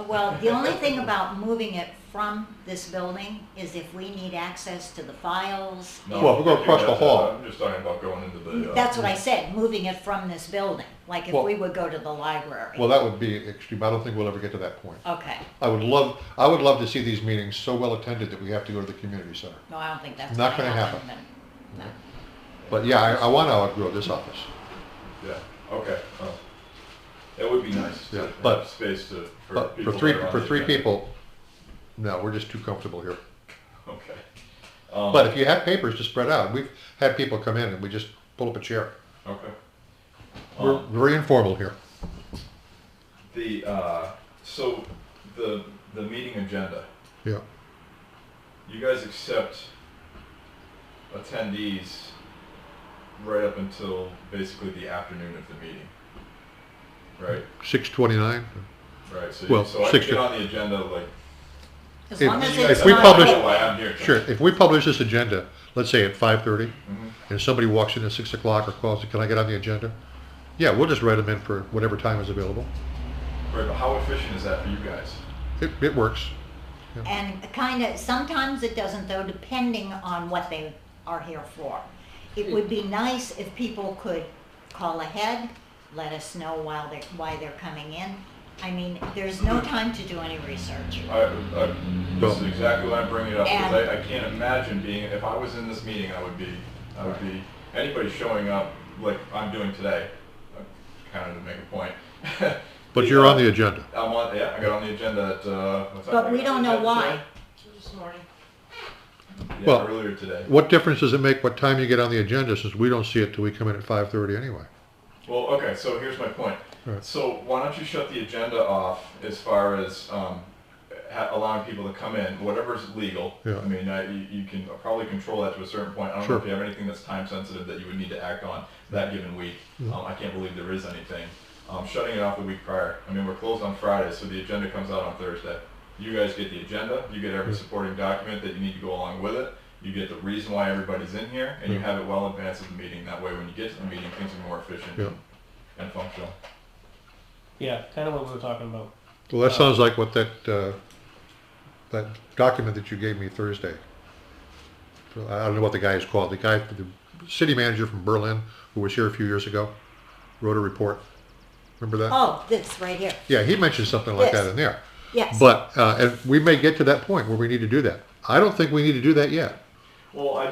Well, the only thing about moving it from this building is if we need access to the files. No, Well, we'll go you across the have to- hall. I'm just talking about going into the. That's what I said, moving it from this building, like if Well- we would go to the library. Well, that would be extreme. I don't think we'll ever get to that point. Okay, I would love to see these meetings so well attended that we have to go to the community center. no, I don't think that's Not gonna gonna happen. happen. then. No. But yeah, I want to outgrow this office. Yeah, okay. It would be nice to Yeah, have but- space for But people for three, that are on for the three agenda. people, no, we're just too comfortable here. Okay. But if you have papers to spread out, we've had people come in and we just pull up a chair. Okay. We're very informal here. So the meeting agenda, Yeah. you guys accept attendees right up until basically the afternoon of the meeting, right? 6:29. Right, so, Well, so I can 6 get to- on the agenda like. As If- long as if it's we not. publish- Oh, why I'm here. Sure, if we publish this agenda, let's say at 5:30, Mhm. and somebody walks in at 6 o'clock or calls, can I get on the agenda? Yeah, we'll just write them in for whatever time is available. Right, but how efficient is that for you guys? It works. And kinda, sometimes it doesn't though, depending on what they are here for. It would be nice if people could call ahead, let us know why they're coming in. I mean, there's no time to do any research. This is exactly why I'm bringing it up, because And- I can't imagine being, if I was in this meeting, I would be, anybody showing up like I'm doing today, kind of to make a point. But you're on the agenda. I got on the agenda at, what time But I we got don't on the know agenda why. today? This morning. Yeah, Well, earlier today. What difference does it make what time you get on the agenda, since we don't see it till we come in at 5:30 anyway? Well, okay, so here's my point. Right. So why don't you shut the agenda off as far as allowing people to come in, whatever's legal. Yeah. I mean, you can probably control that to a certain point. I don't Sure. know if you have anything that's time sensitive that you would need to act on that given week. Mhm. I can't believe there is anything. Shutting it off the week prior. I mean, we're closed on Friday, so the agenda comes out on Thursday. You guys get the agenda, you get every supporting document that you need to go along with it. You get the reason why everybody's in here, and you have it well in advance of the meeting. That way, when you get to the meeting, things are more efficient Yeah. and functional. Yeah, kind of what we were talking about. Well, that sounds like what that document that you gave me Thursday. I don't know what the guy is called. The guy, the city manager from Berlin, who was here a few years ago, wrote a report. Remember that? Oh, this right here. Yeah, he mentioned something like This. that in there. Yes. But, and we may get to that point where we need to do that. I don't think we need to do that yet. Well, we're-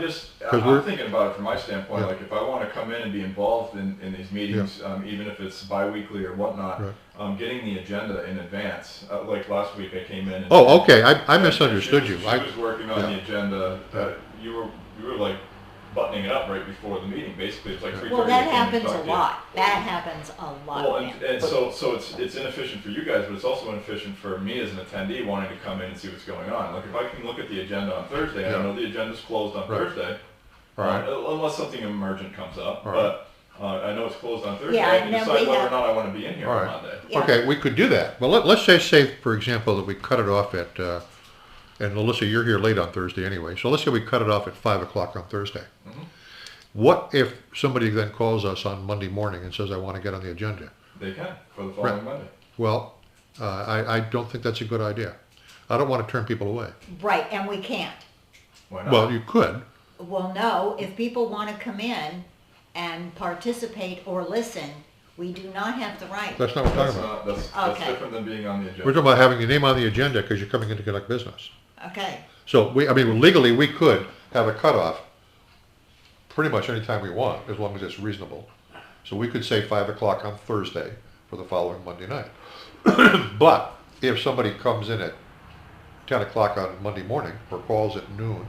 I'm thinking about it from my standpoint, Yeah. like if I want to come in and be involved in these meetings, even if it's bi-weekly or whatnot, Right. getting the agenda in advance, like last week I came in and. Oh, okay, I and misunderstood she you. was- I- She was working on the yeah. agenda, Yeah. you were like buttoning it up right before the meeting, basically, it's like 3:30. Well, that I came in and happens a talked to you. lot. That happens a lot. Well, man. and so it's inefficient for you guys, but it's also inefficient for me as an attendee wanting to come in and see what's going on. Like if I can look at the agenda on Thursday, and I Yeah. know the agenda's closed on Right. Thursday, All right. unless something emergent comes up, All right. but I know it's closed on Thursday, Yeah, I and can then decide we whether or have- not I want to be in here All on right. Monday. Yeah. Okay, we could do that. Well, let's just say, for example, that we cut it off at, and Alyssa, you're here late on Thursday anyway, so let's say we cut it off at 5 o'clock on Thursday. Mhm. What if somebody then calls us on Monday morning and says, I want to get on the agenda? They can, for the following Monday. Well, I don't think that's a good idea. I don't want to turn people away. Right, and we can't. Why not? Well, you could. Well, no, if people want to come in and participate or listen, we do not have the right. That's not what we're That's talking about. not, that's Okay. different than being on the agenda. We're talking about having your name on the agenda because you're coming in to conduct business. Okay, So legally, we could have a cutoff pretty much any time we want, as long as it's reasonable. So we could say 5 o'clock on Thursday for the following Monday night. But if somebody comes in at 10 o'clock on Monday morning, or calls at noon,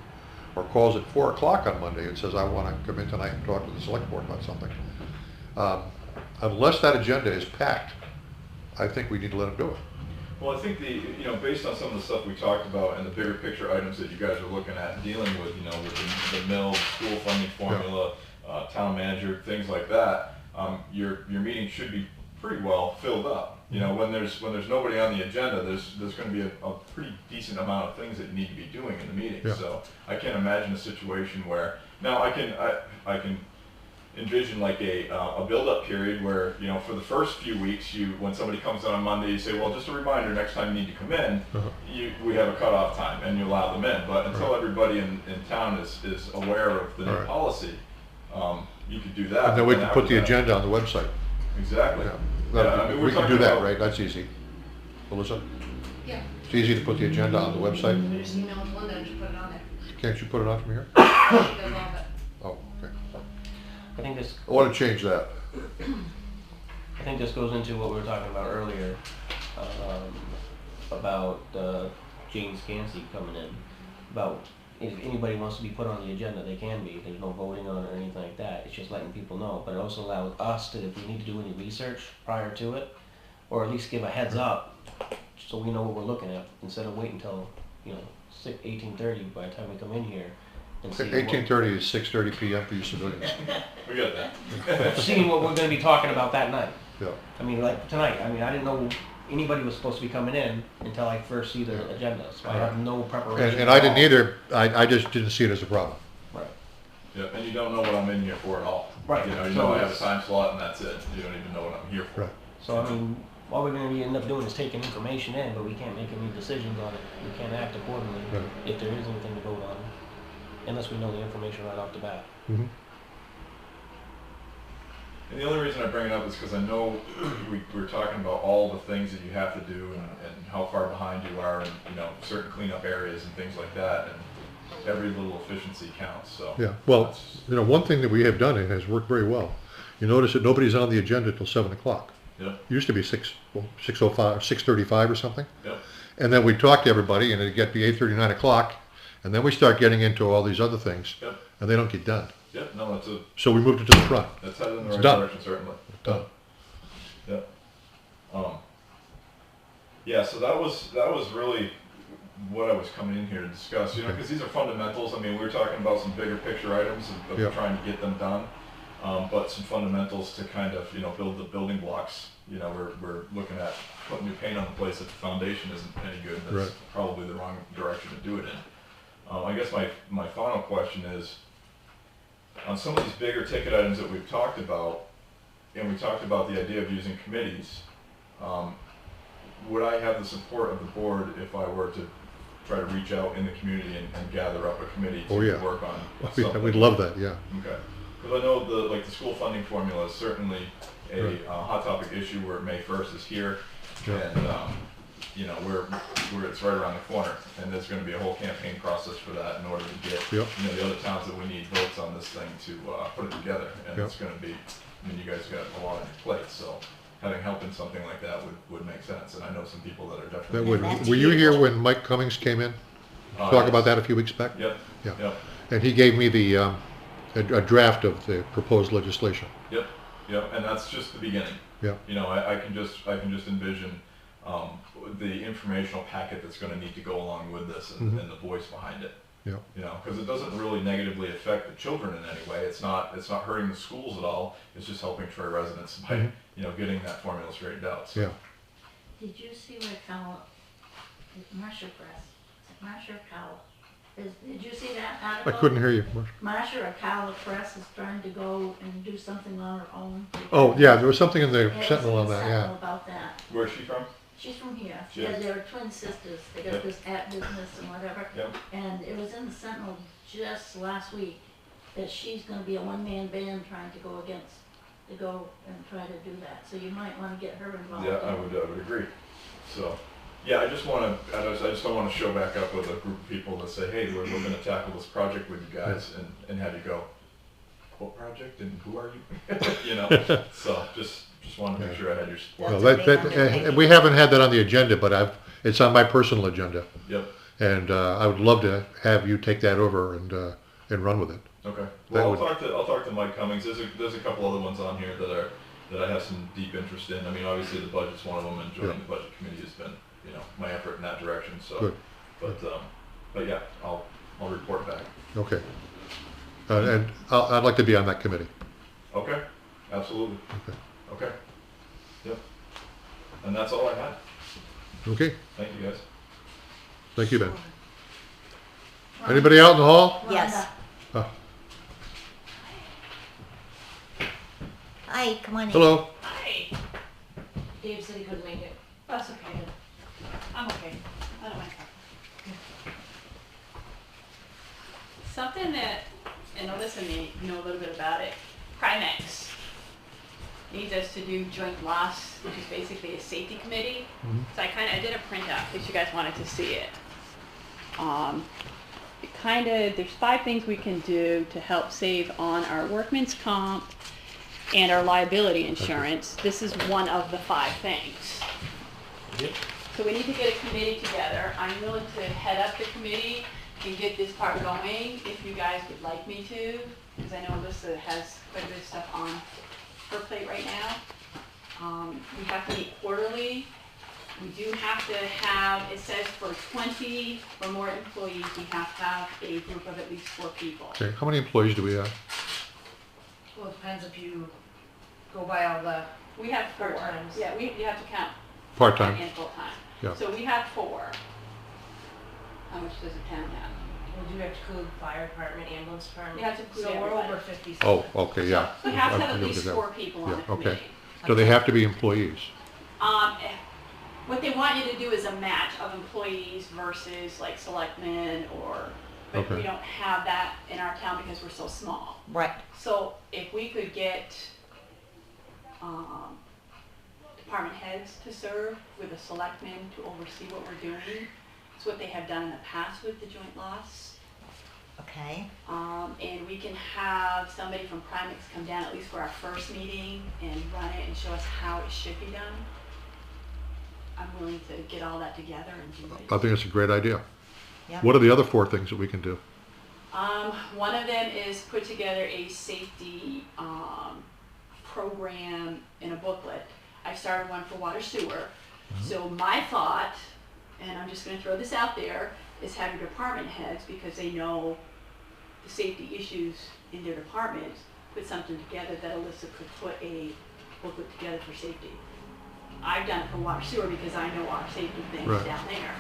or calls at 4 o'clock on Monday and says, I want to come in tonight and talk to the select board about something, unless that agenda is packed, I think we need to let them do it. Well, I think based on some of the stuff we talked about and the bigger picture items that you guys are looking at, dealing with, with the mill, school funding formula, town manager, things like that, your meeting should be pretty well filled up. When there's nobody on the agenda, there's going to be a pretty decent amount of things that you need to be doing in the meeting. Yeah. So I can't imagine a situation where now I can envision like a build-up period where for the first few weeks when somebody comes in on Monday you say, well, just a reminder, next time you need to come in, we have a cutoff time and you allow them in. But until everybody in town is aware of the new Right. policy, you could do that. And then we can after put the that- agenda on the website. Exactly. Yeah. Yeah, I mean, we're We can do talking that, about- right? That's easy. Alyssa? Yeah. It's easy to put the agenda on the website. We just email it to Linda and just put it on there. Can't you put it on from here? She does all of it. Oh, okay. I think this I want to change that. goes into what we were talking about earlier, about James Gansey coming in, about if anybody wants to be put on the agenda, they can be. There's no voting on it or anything like that. It's just letting people know. But it also allows us to, if we need to do any research prior to it, or at least give a heads up, so we know what we're looking at, instead of waiting until 18:30 by the time we come in here and see 18:30 is 6:30 p.m. for you civilians. We got that. seeing what we're going to be talking about that night. Yeah. I mean, like tonight, I didn't know anybody was supposed to be coming in until I first see the agenda, so I have no preparation. And I at didn't all. either. I just didn't see it as a problem. Right. Yeah, and you don't know what I'm in here for at all. Right. You So know I have a it's- time slot and that's it. You don't even know what I'm here for. Right. So I mean, all we're going to end up doing is taking information in, but we can't make any decisions on it. We can't act accordingly Right. if there is anything to vote on, unless we know the information right off the bat. Mm-hmm. And the only reason I bring it up is because I know we're talking about all the things that you have to do and how far behind you are and certain cleanup areas and things like that, and every little efficiency counts. So Yeah. Well, that's- one thing that we have done, and has worked very well, you notice that nobody's on the agenda till 7 o'clock. Yep. It used to be 6:05, 6:35 or something. Yep. And then we talk to everybody and it'd get to be 8:30, 9 o'clock. And then we start getting into all these other things. Yep. And they don't get done. Yep. No, So we moved it to the front. that's headed in the It's right done. direction, certainly. Done. Yep. Yeah. So that was really what I was coming in here to discuss. You know, because these are fundamentals. I mean, we were talking about some bigger picture items of Yeah. trying to get them done, but some fundamentals to kind of build the building blocks. You know, we're looking at putting new paint on the place if the foundation isn't any good. That's Right. probably the wrong direction to do it in. I guess my final question is, on some of these bigger ticket items that we've talked about, and we talked about the idea of using committees, would I have the support of the board if I were to try to reach out in the community and gather up a committee to Oh, yeah. work on something? We'd love that, yeah. Okay. Because I know the school funding formula is certainly a Right. hot topic issue where May 1st is here, Yeah. and we're it's right around the corner, and there's going to be a whole campaign process for that in order to get Yep. the other towns that we need votes on this thing to put it together, and Yep. it's going to be. I mean, you guys got a lot on your plate, so having help in something like that would make sense, and I know some people that are That definitely. would, That's were you here huge. when Mike Cummings came in? Talk Yes. about that a few weeks back? Yep. Yeah. Yep. And he gave me a draft of the proposed legislation. Yep, yep, and that's just the beginning. Yeah. You know, I can just envision the informational packet that's going to need to go along with this and the voice behind it. Yeah. You know, because it doesn't really negatively affect the children in any way. It's not hurting the schools at all. It's just helping Troy residents by getting that formula straightened out. So. Yeah. Did you see what Marcia Press, Marcia Cowell, did you see that I article? couldn't hear you. Marcia Cowell Press is trying to go and do something on her own. Oh, yeah, there was something in the Yeah, it was Sentinel in on the that, Sentinel yeah. about that. Where's she from? She's from here. Yeah. They're twin sisters. They got Yep. this at business and whatever. Yep. And it was in the Sentinel just last week that she's gonna be a one-man band trying to go and try to do that. So you might wanna get her involved. Yeah, I would agree. So, yeah, I just don't want to show back up with a group of people that say, hey, we're going to tackle this project with you guys, and have you go, what project and who are you? So just wanted to make sure I had your support. Well, That's a big and undertaking. we haven't had that on the agenda, but it's on my personal agenda. Yep. And I would love to have you take that over and run with it. Okay. That Well, would- I'll talk to Mike Cummings. There's a couple other ones on here that I have some deep interest in. I mean, obviously the budget's one of them, and joining the budget committee has been my effort in that direction. So, Good. but yeah, I'll report back. Okay. And I'd like to be on that committee. Okay. Absolutely. Okay. Okay. Yep. And that's all I had. Okay, Thank you guys. thank you, Ben. Anybody out in the hall? Yes. Rhonda, Hi, come on in. Hello. Hi. Dave said he couldn't make it. That's okay. I'm okay. I don't mind. Something that, and Alissa may know a little bit about it, Primex needs us to do joint loss, which is basically a safety committee. So I did a printout in case you guys wanted to see it. There's 5 things we can do to help save on our workman's comp and our liability insurance. This is one of the 5 things. So we need to get a committee together. I'm willing to head up the committee and get this part going if you guys would like me to, because I know Alissa has quite a bit of stuff on her plate right now. We have to meet quarterly. We do have to have, it says for 20 or more employees, we have to have a group of at least 4 people. Okay, how many employees do we have? Well, it depends if you go by all the We have 4. Part-times. Yeah, you have to count Part-time? and full-time. Yeah. So we have 4. How much does the town have? Well, do you have to include fire department, ambulance department? You have to include So we're everybody. over 50. Oh, okay, yeah. We have to have I'll at look least that. 4 people on Yeah, the okay. committee. Do they have to be employees? What they want you to do is a match of employees versus like selectmen but Okay. we don't have that in our town because we're so small. Right. So if we could get department heads to serve with a selectman to oversee what we're doing, it's what they have done in the past with the joint loss. Okay, And we can have somebody from Primex come down at least for our first meeting and run it and show us how it should be done. I'm willing to get all that together and do it. I think it's a great idea. yeah. What are the other 4 things that we can do? One of them is put together a safety program in a booklet. I started one for water sewer. So my thought, and I'm just going to throw this out there, is have your department heads, because they know the safety issues in their departments, put something together that Alissa could put a booklet together for safety. I've done it for water sewer because I know our safety things Right. down there.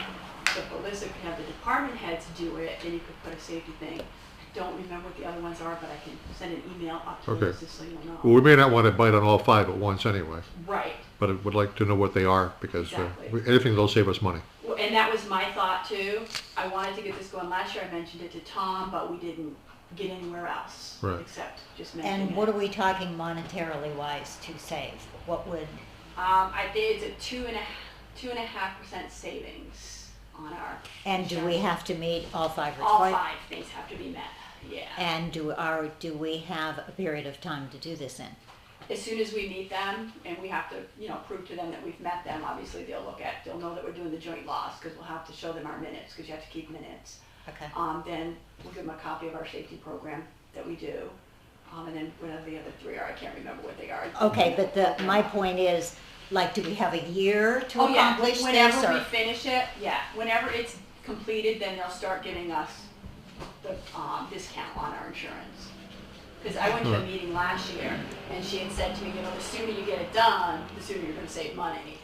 So if Alissa could have the department heads do it, then you could put a safety thing. I don't remember what the other ones are, but I can send an email up to Okay. Alissa so you'll know. Well, we may not want to bite on all 5 at once anyway, Right. but I would like to know what they are, because Exactly. anything that'll save us money. Well, and that was my thought too. I wanted to get this going last year. I mentioned it to Tom, but we didn't get anywhere else. Right. Except just mentioning And what it. are we talking monetarily wise to save? What would, I think it's a 2.5% savings on our. and do we have to meet all 5 All requirements? 5 things have to be met, yeah. And do we have a period of time to do this in? As soon as we meet them, and we have to, prove to them that we've met them, obviously they'll know that we're doing the joint loss, because we'll have to show them our minutes, because you have to keep minutes. Okay. Then we'll give them a copy of our safety program that we do. And then whatever the other 3 are, I can't remember what they are. Okay, but my point is, like, do we have a year to Oh, yeah, accomplish this? whenever we Or? finish it, yeah, whenever it's completed, then they'll start giving us the discount on our insurance. Because I went to a Right. meeting last year, and she had said to me, the sooner you get it done, the sooner you're gonna save money,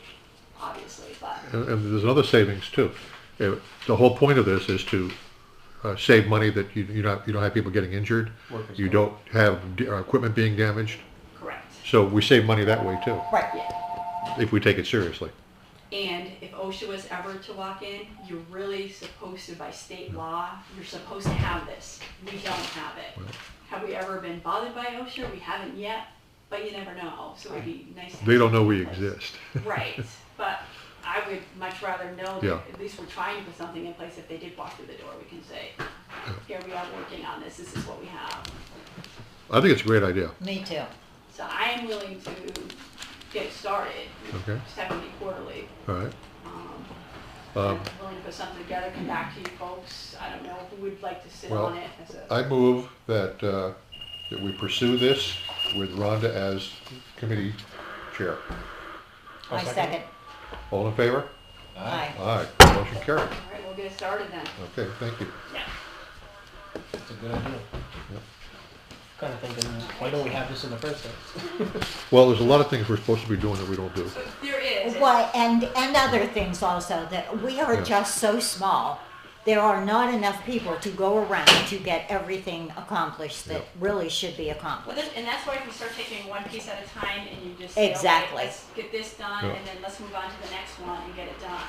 obviously, but. And there's other savings too. The whole point of this is to save money, that you don't have people getting injured. Workers' You comp. don't have equipment being damaged. Correct. So we save money that way too, Right. Yeah. if we take it seriously. And if OSHA was ever to walk in, you're really supposed to, by state law, you're supposed to have this. We don't have it. Well. Have we ever been bothered by OSHA? We haven't yet, but you never know, so it'd be nice to have They don't know we something in place. exist. Right, but I would much rather know Yeah. that at least we're trying to put something in place. If they did walk through the door, we can say, here we are working on this, this is what we have. I think it's a great idea. Me too. So I am willing to get it started. Okay. Just have it be quarterly. All right. I'm willing to put something together, come back to you folks. I don't know who would like to sit Well, on it as a. I move that we pursue this with Rhonda as committee chair. I second. All in favor? Aye. Aye. Motion carried. All right, we'll get it started then. Okay, thank you. Yeah. That's a good idea. Yep. Kind of thinking, why don't we have this in the first place? Well, there's a lot of things we're supposed to be doing that we don't do. There is. Well, and other things also, that we are Yeah. just so small. There are not enough people to go around to get everything accomplished that Yeah. really should be Well, accomplished. and that's why if you start taking one piece at a time and you just say, Exactly. okay, let's get this done, Yeah. and then let's move on to the next one and get it done.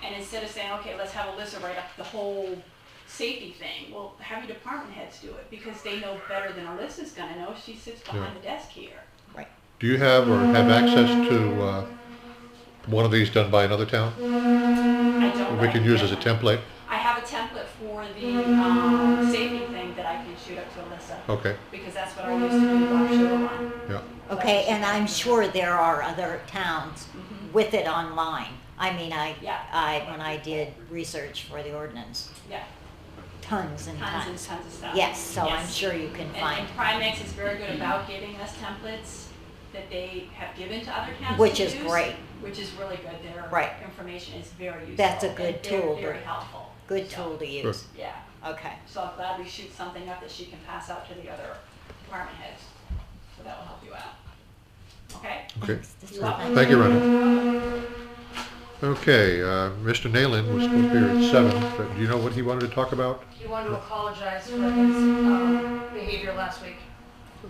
And instead of saying, okay, let's have Alissa write up the whole safety thing, well, have your department heads do it, because they know better than Alyssa's gonna know. She sits behind the desk here. Do you have or have access to one of these done by another town? I don't. We can use as a template? I have a template for the safety thing that I can shoot up to Alissa, Okay, because that's what I used to do the water sewer one. yeah. Okay, and I'm sure there are other towns with it online. I mean, Yeah. when I did research for the ordinance, Yeah, tons and tons and tons. tons of stuff. Yes, so I'm Yes. sure you can find, And Primex is very good about giving us templates that they have given to other towns which to is use, great. which is really good. Their Right. information is very useful. That's a good and they're tool, Very but- helpful. Good So, tool to use. Yeah, Okay. so I'll gladly shoot something up that she can pass out to the other department heads. So that will help you out. Okay? Okay. Thanks. This You're was welcome. Thank you, Rhonda. Okay, Mr. Nayland was supposed to be here at 7, but do you know what he wanted to talk about? He wanted to apologize for his behavior last week.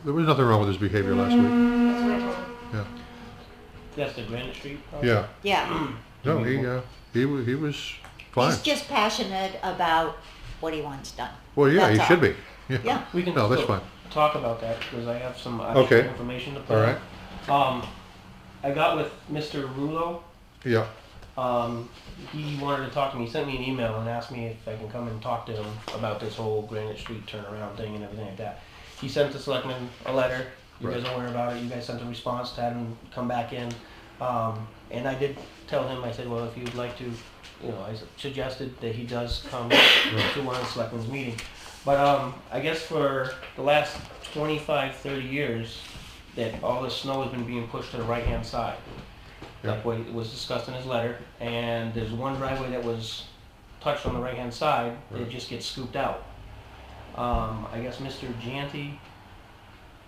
There was nothing wrong with his behavior last week. That's what I told him. Yeah, That's the Granite Street problem? yeah. Yeah, No, he was fine. he's just passionate about what he wants done. Well, yeah, he That's should all. be. Yeah. We can No, that's still fine. talk about that, because I have some actual Okay. information to put All on. right. I got with Mr. Rulo, Yeah, He wanted to talk to me. He sent me an email and asked me if I can come and talk to him about this whole Granite Street turnaround thing and everything like that. He sent the selectmen a letter. You guys are aware about it. You guys sent a response to have him come back in. And I did tell him, I said, well, if you'd like to, you know, I suggested that he does come to one of the selectmen's meeting. But I guess for the last 25, 30 years, that all the snow has been being pushed to the right-hand side. Like what was discussed in his letter, and there's one driveway that was touched on the right-hand side, it just gets scooped out. I guess Mr. Janty,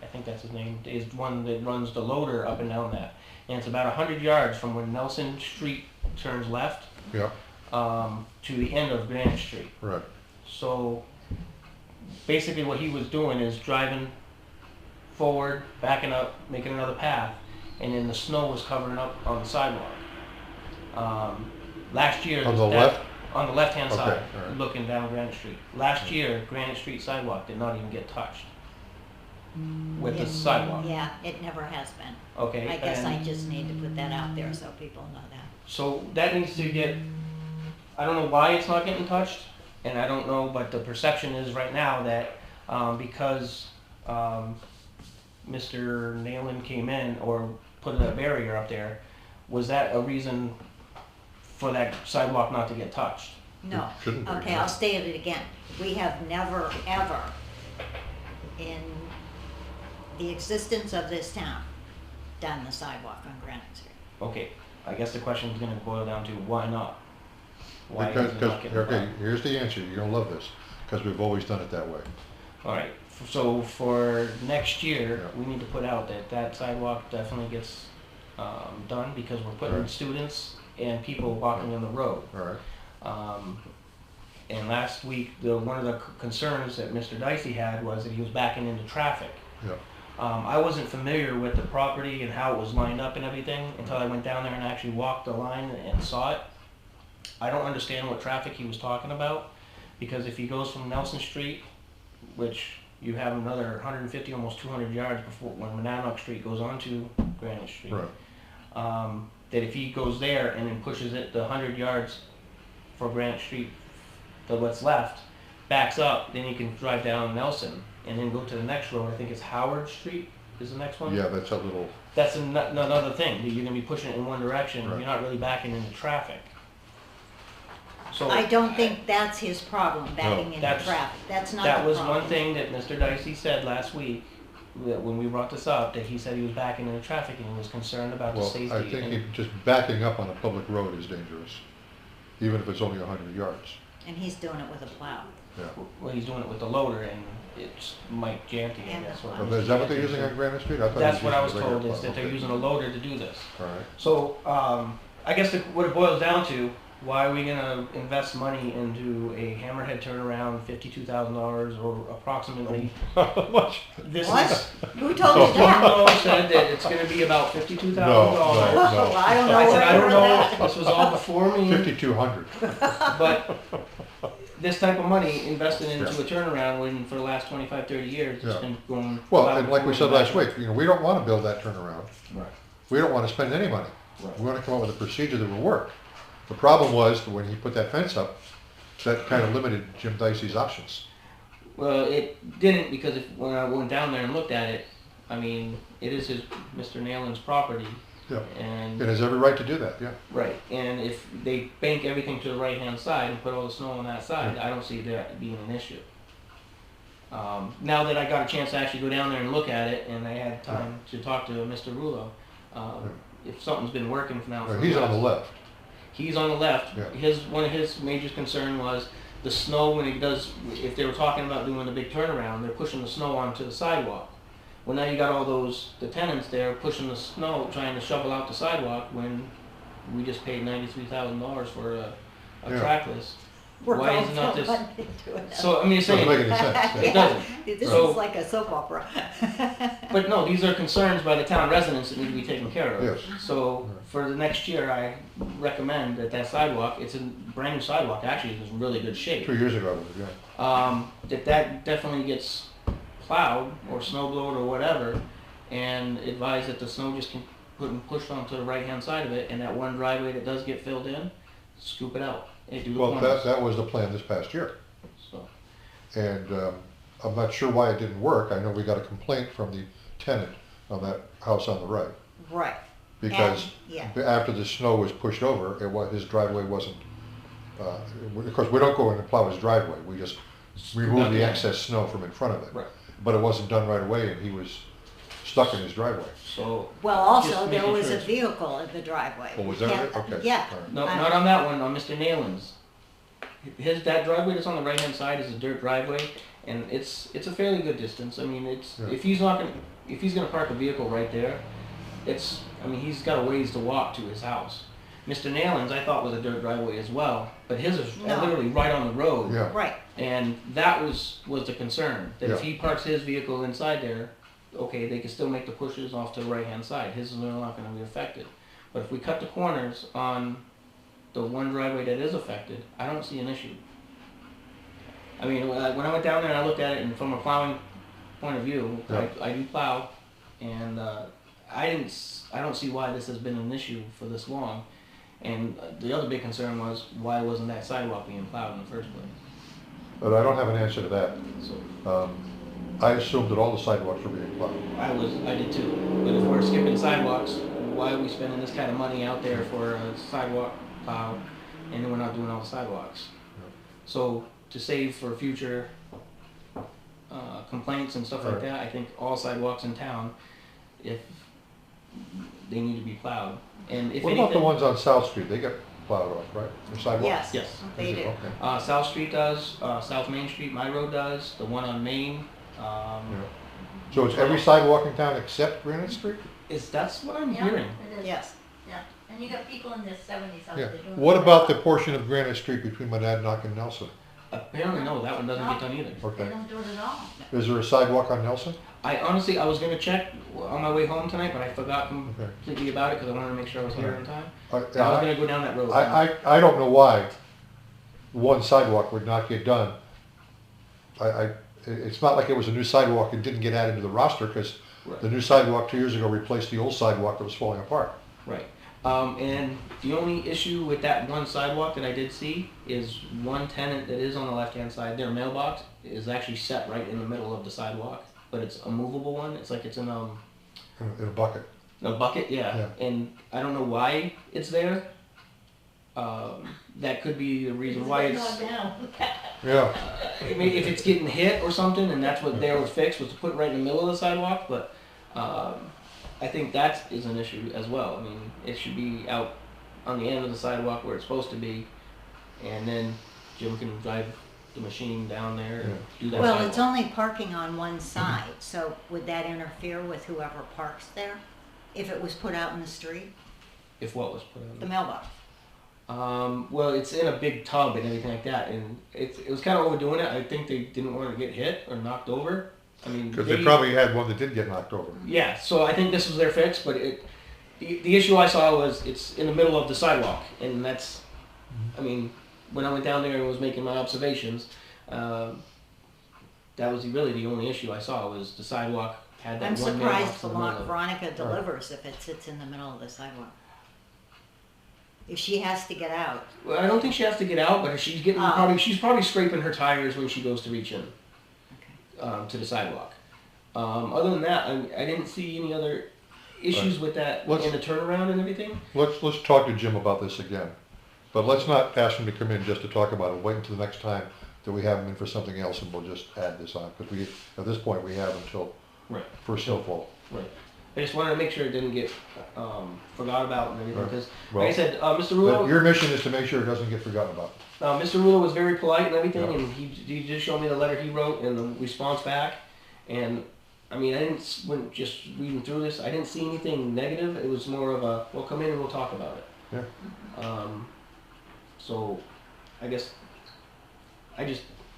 I think that's his name, is one that runs the loader up and down that. And it's about 100 yards from where Nelson Street turns left Yeah, to the end of Granite Street. right. So basically what he was doing is driving forward, backing up, making another path, and then the snow was covering up on the sidewalk. Last year, On the left? on the left-hand Okay, side, all right. looking down Granite Street. Last year, Granite Street sidewalk did not even get touched with the sidewalk. Yeah, it never has been. Okay, I guess I and just need to put that out there so people know that. so that needs to get. I don't know why it's not getting touched, and I don't know, but the perception is right now that because Mr. Nayland came in or put a barrier up there, was that a reason for that sidewalk not to get touched? No. Shouldn't be, Okay, no. I'll state it again. We have never, ever, in the existence of this town, done the sidewalk on Granite Street. Okay, I guess the question is going to boil down to why not? Why Because, is it not getting okay, done? here's the answer, you're gonna love this, because we've always done it that way. All right, so for next year, Yeah. we need to put out that that sidewalk definitely gets done because we're putting Right. students and people walking on the road. All right, And last week, one of the concerns that Mr. Dicey had was that he was backing into traffic. yeah, I wasn't familiar with the property and how it was lined up and everything until I went down there and actually walked the line and saw it. I don't understand what traffic he was talking about, because if he goes from Nelson Street, which you have another 150, almost 200 yards before when Monadnock Street goes onto Granite Street, right, that if he goes there and then pushes it the 100 yards for Granite Street, what's left, backs up, then you can drive down Nelson and then go to the next road. I think it's Howard Street is the next one. yeah, that's a little, That's another thing. You're going to be pushing it in one direction. Right. You're not really backing into traffic. So I don't think that's his problem, backing into That's- traffic. That's not that the was problem. one thing that Mr. Dicey said last week, that when we brought this up, that he said he was backing into traffic and he was concerned about the well, safety. I think and- just backing up on a public road is dangerous, even if it's only 100 yards, And he's doing it with a plow. yeah. well, he's doing it with the loader, and it's Mike Janty, I And guess. the what plow. So is that what they're using on Granite Street? I thought That's he what I used was a regular told, is plow. that they're Okay. using a loader to do this. All right, So, I guess what it boils down to, why are we gonna invest money into a hammerhead turnaround, $52,000 or approximately? how much? This What? is, Who told you that? Bruno said that it's gonna be about $52,000. No, no. Well, I don't know I where said, I I don't heard know, that. this was all before me, 5,200, but this type of money invested into Yeah. a turnaround when for the last 25, 30 years, it's Yeah. been going. well, about and like we said forward last week, we don't wanna build that turnaround. Right. We don't wanna spend any money. Right. We wanna come up with a procedure that will work. The problem was, that when he put that fence up, that kind of limited Jim Dicey's options. Well, it didn't, because when I went down there and looked at it, I mean, it is Mr. Nayland's property, Yeah, and it has every right to do that, yeah. right. And if they bank everything to the right-hand side and put all the snow on that side, I don't see that being an issue. Now that I got a chance to actually go down there and look at it, and I had time to talk to Mr. Rulo, if something's been working for now. for He's on the us- left, He's on the left. Yeah. One of his major concern was the snow when he does. If they were talking about doing a big turnaround, they're pushing the snow onto the sidewalk. Well, now you got all the tenants there pushing the snow, trying to shovel out the sidewalk when we just paid $93,000 for a Yeah. trackless. We're Why going is it not from this? one into another. So I'm just doesn't make saying, any sense. it yeah. doesn't. This So- is like a soap opera. But no, these are concerns by the town residents that need to be taken care of. Yes. So for the next year, I recommend that sidewalk, it's a brand new sidewalk, actually, it's in really good shape. 2 years ago, yeah. That definitely gets plowed or snow blowed or whatever, and advise that the snow just pushed onto the right-hand side of it, and that one driveway that does get filled in, scoop it out and do the Well, corners. that was the plan this past year. So, And I'm not sure why it didn't work. I know we got a complaint from the tenant on that house on the right. Right. Because And- after the snow was pushed over, his driveway wasn't, of course, we don't go in and plow his driveway. We just remove the excess snow from in front of it. Right. But it wasn't done right away, and he was stuck in his driveway. so. Well, also, just there making was sure a it's- vehicle in the driveway. Oh, was You that can't- it? Okay. Yeah. All right. No, not on that one, on Mr. Nalen's. That driveway that's on the right-hand side is a dirt driveway, and it's a fairly good distance. I mean, Yeah. if he's gonna park a vehicle right there, he's got a ways to walk to his house. Mr. Nalen's, I thought, was a dirt driveway as well, but his is No. literally right on the road. Yeah. Right. And that was the concern, that if Yeah. he parks his vehicle inside there, okay, they can still make the pushes off to the right-hand side. His is not gonna be affected. But if we cut the corners on the one driveway that is affected, I don't see an issue. I mean, when I went down there and I looked at it, and from a plowing point of view, Yeah. I do plow, and I don't see why this has been an issue for this long. And the other big concern was, why wasn't that sidewalk being plowed in the first place? But I don't have an answer to that. So I assumed that all the sidewalks were being plowed. I did too. But if we're skipping sidewalks, why are we spending this kind of money out there for a sidewalk plow, and then we're not doing all the sidewalks? So to save for future complaints and stuff like Right. that, I think all sidewalks in town, if they need to be plowed, and if What anything, about the ones on South Street? They get plowed off, right? The sidewalk? Yes. Yes. They do. Okay. South Street does, South Main Street, my road does, the one on Main. Yeah. So it's every sidewalk in town except Granite Street? That's what I'm Yeah, hearing. it is. Yes. Yeah, and you got people in their 70s out Yeah. there doing. What it. about the portion of Granite Street between Monadnock and Nelson? Apparently, no, that one doesn't get done either. They Okay. don't do it at all. Is there a sidewalk on Nelson? I honestly, I was gonna check on my way home tonight, but I forgot completely about it because I wanted to make sure I was here on time. I was gonna go down that road. I don't know why one sidewalk would not get done. It's not like it was a new sidewalk and didn't get added to the roster, because Right. the new sidewalk 2 years ago replaced the old sidewalk that was falling apart. Right. And the only issue with that one sidewalk that I did see is one tenant that is on the left-hand side, their mailbox is actually set right in the middle of the sidewalk, but it's a movable one. It's like it's in In a bucket. a bucket, yeah. Yeah. And I don't know why it's there. That could be the reason why It's it's. getting on down. Yeah. Maybe if it's getting hit or something, and that's what there was fixed, was to put it right in the middle of the sidewalk, but I think that is an issue as well. I mean, it should be out on the end of the sidewalk where it's supposed to be, and then Jim can drive the machine down there and do that Well, sidewalk. it's only parking on one side, so would that interfere with whoever parks there? If it was put out in the street, If what was put on. the mailbox? Well, it's in a big tub and everything like that, and it was kind of overdoing it. I think they didn't want to get hit or knocked over. I mean, Because they probably had one that did get knocked over. Yeah, so I think this was their fix, but the issue I saw was it's in the middle of the sidewalk, and that's, I mean, when I went down there and was making my observations, that was really the only issue I saw was the sidewalk had that I'm one mailbox surprised in the middle of it. Veronica delivers if it sits in the middle of the sidewalk. If she has to get out. Well, I don't think she has to get out, but she's getting Oh. she's probably scraping her tires when she goes to reach in to the sidewalk. Other than that, I didn't see any other issues with that Let's- in the turnaround and everything. Let's talk to Jim about this again. But let's not ask him to come in just to talk about it. Wait until the next time that we have him in for something else, and we'll just add this on. Because at this point, we have until Right. first snowfall. Right. I just wanted to make sure it didn't get forgot about and everything, Right. because, Well, like I said, Mr. But Rulo, your mission is to make sure it doesn't get forgotten about. Mr. Rulo was very polite and everything, Yeah. and he just showed me the letter he wrote and the response back, and I mean, when just reading through this, I didn't see anything negative. It was more of a, well, come in and we'll talk about it. Yeah. So, I guess,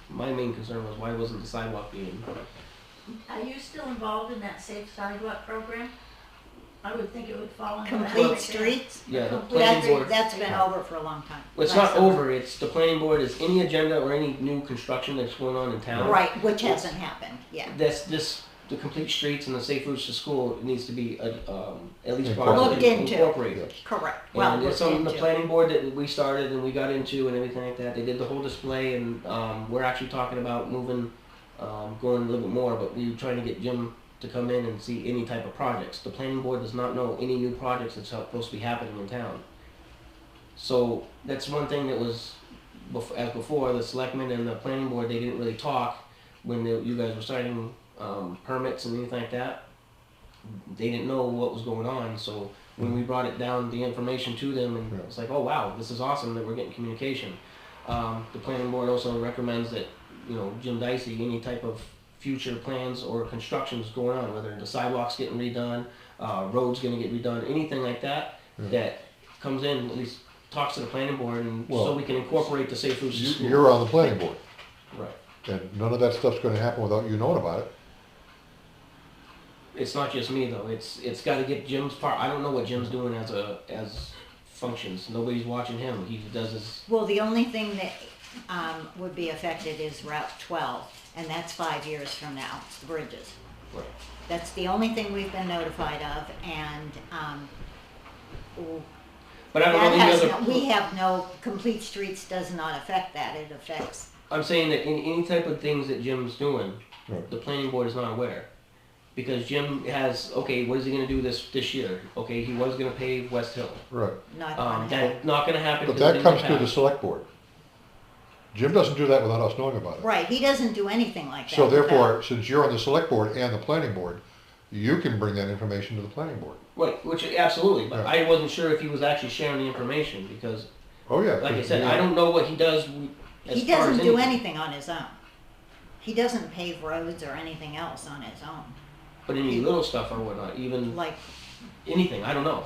my main concern was why wasn't the sidewalk being. Are you still involved in that safe sidewalk program? I would think it would fall under that. Complete right there. streets? Yeah, the planning board. That's been over for a long time. Well, it's Last not summer. over. It's the planning board is any agenda or any new construction that's going on in town. Right, which hasn't happened yet. This the complete streets and the safe routes to school, it needs to be, at least Looked into. incorporated. Correct. Well, And it's looked something the into. planning board that we started and we got into and everything like that. They did the whole display and, we're actually talking about moving, going a little bit more, but we were trying to get Jim to come in and see any type of projects. The planning board does not know any new projects that's supposed to be happening in town. So that's one thing that was, as before, the selectmen and the planning board, they didn't really talk when you guys were signing permits and anything like that. They didn't know what was going on, so when we brought it down, the information to them, and it's like, oh wow, this is awesome that we're getting communication. The planning board also recommends that, you know, Jim Dicey, any type of future plans or constructions going on, whether the sidewalks getting redone, roads gonna get redone, anything like that, that comes in, at least talks to the planning board, and so Well, we can incorporate the safe routes to school. You're on the planning board, Right. and none of that stuff's gonna happen without you knowing about it. It's not just me though. It's got to get Jim's part. I don't know what Jim's doing as functions. Nobody's watching him. He does his. Well, the only thing that would be affected is Route 12, and that's 5 years from now, the bridges. Right. That's the only thing we've been notified of, and But I don't know that any has other. we have no, complete streets does not affect that. It affects, I'm saying that in any type of things that Jim's doing, Right. the planning board is not aware. Because Jim has, okay, what is he going to do this year? Okay, he was going to pave West Hill. Right, not gonna happen. That's not going to happen. but because that it comes didn't through the pass. select board. Jim doesn't do that without us knowing about it. Right, he doesn't do anything like that. So without- therefore, since you're on the select board and the planning board, you can bring that information to the planning board. Right, which absolutely. But Yeah. I wasn't sure if he was actually sharing the information because, Oh, yeah. like I said, I don't know what he does. As He far as doesn't do anything on his own. He doesn't pave roads or anything else on his own, But any little stuff or whatnot, even like, anything, I don't know.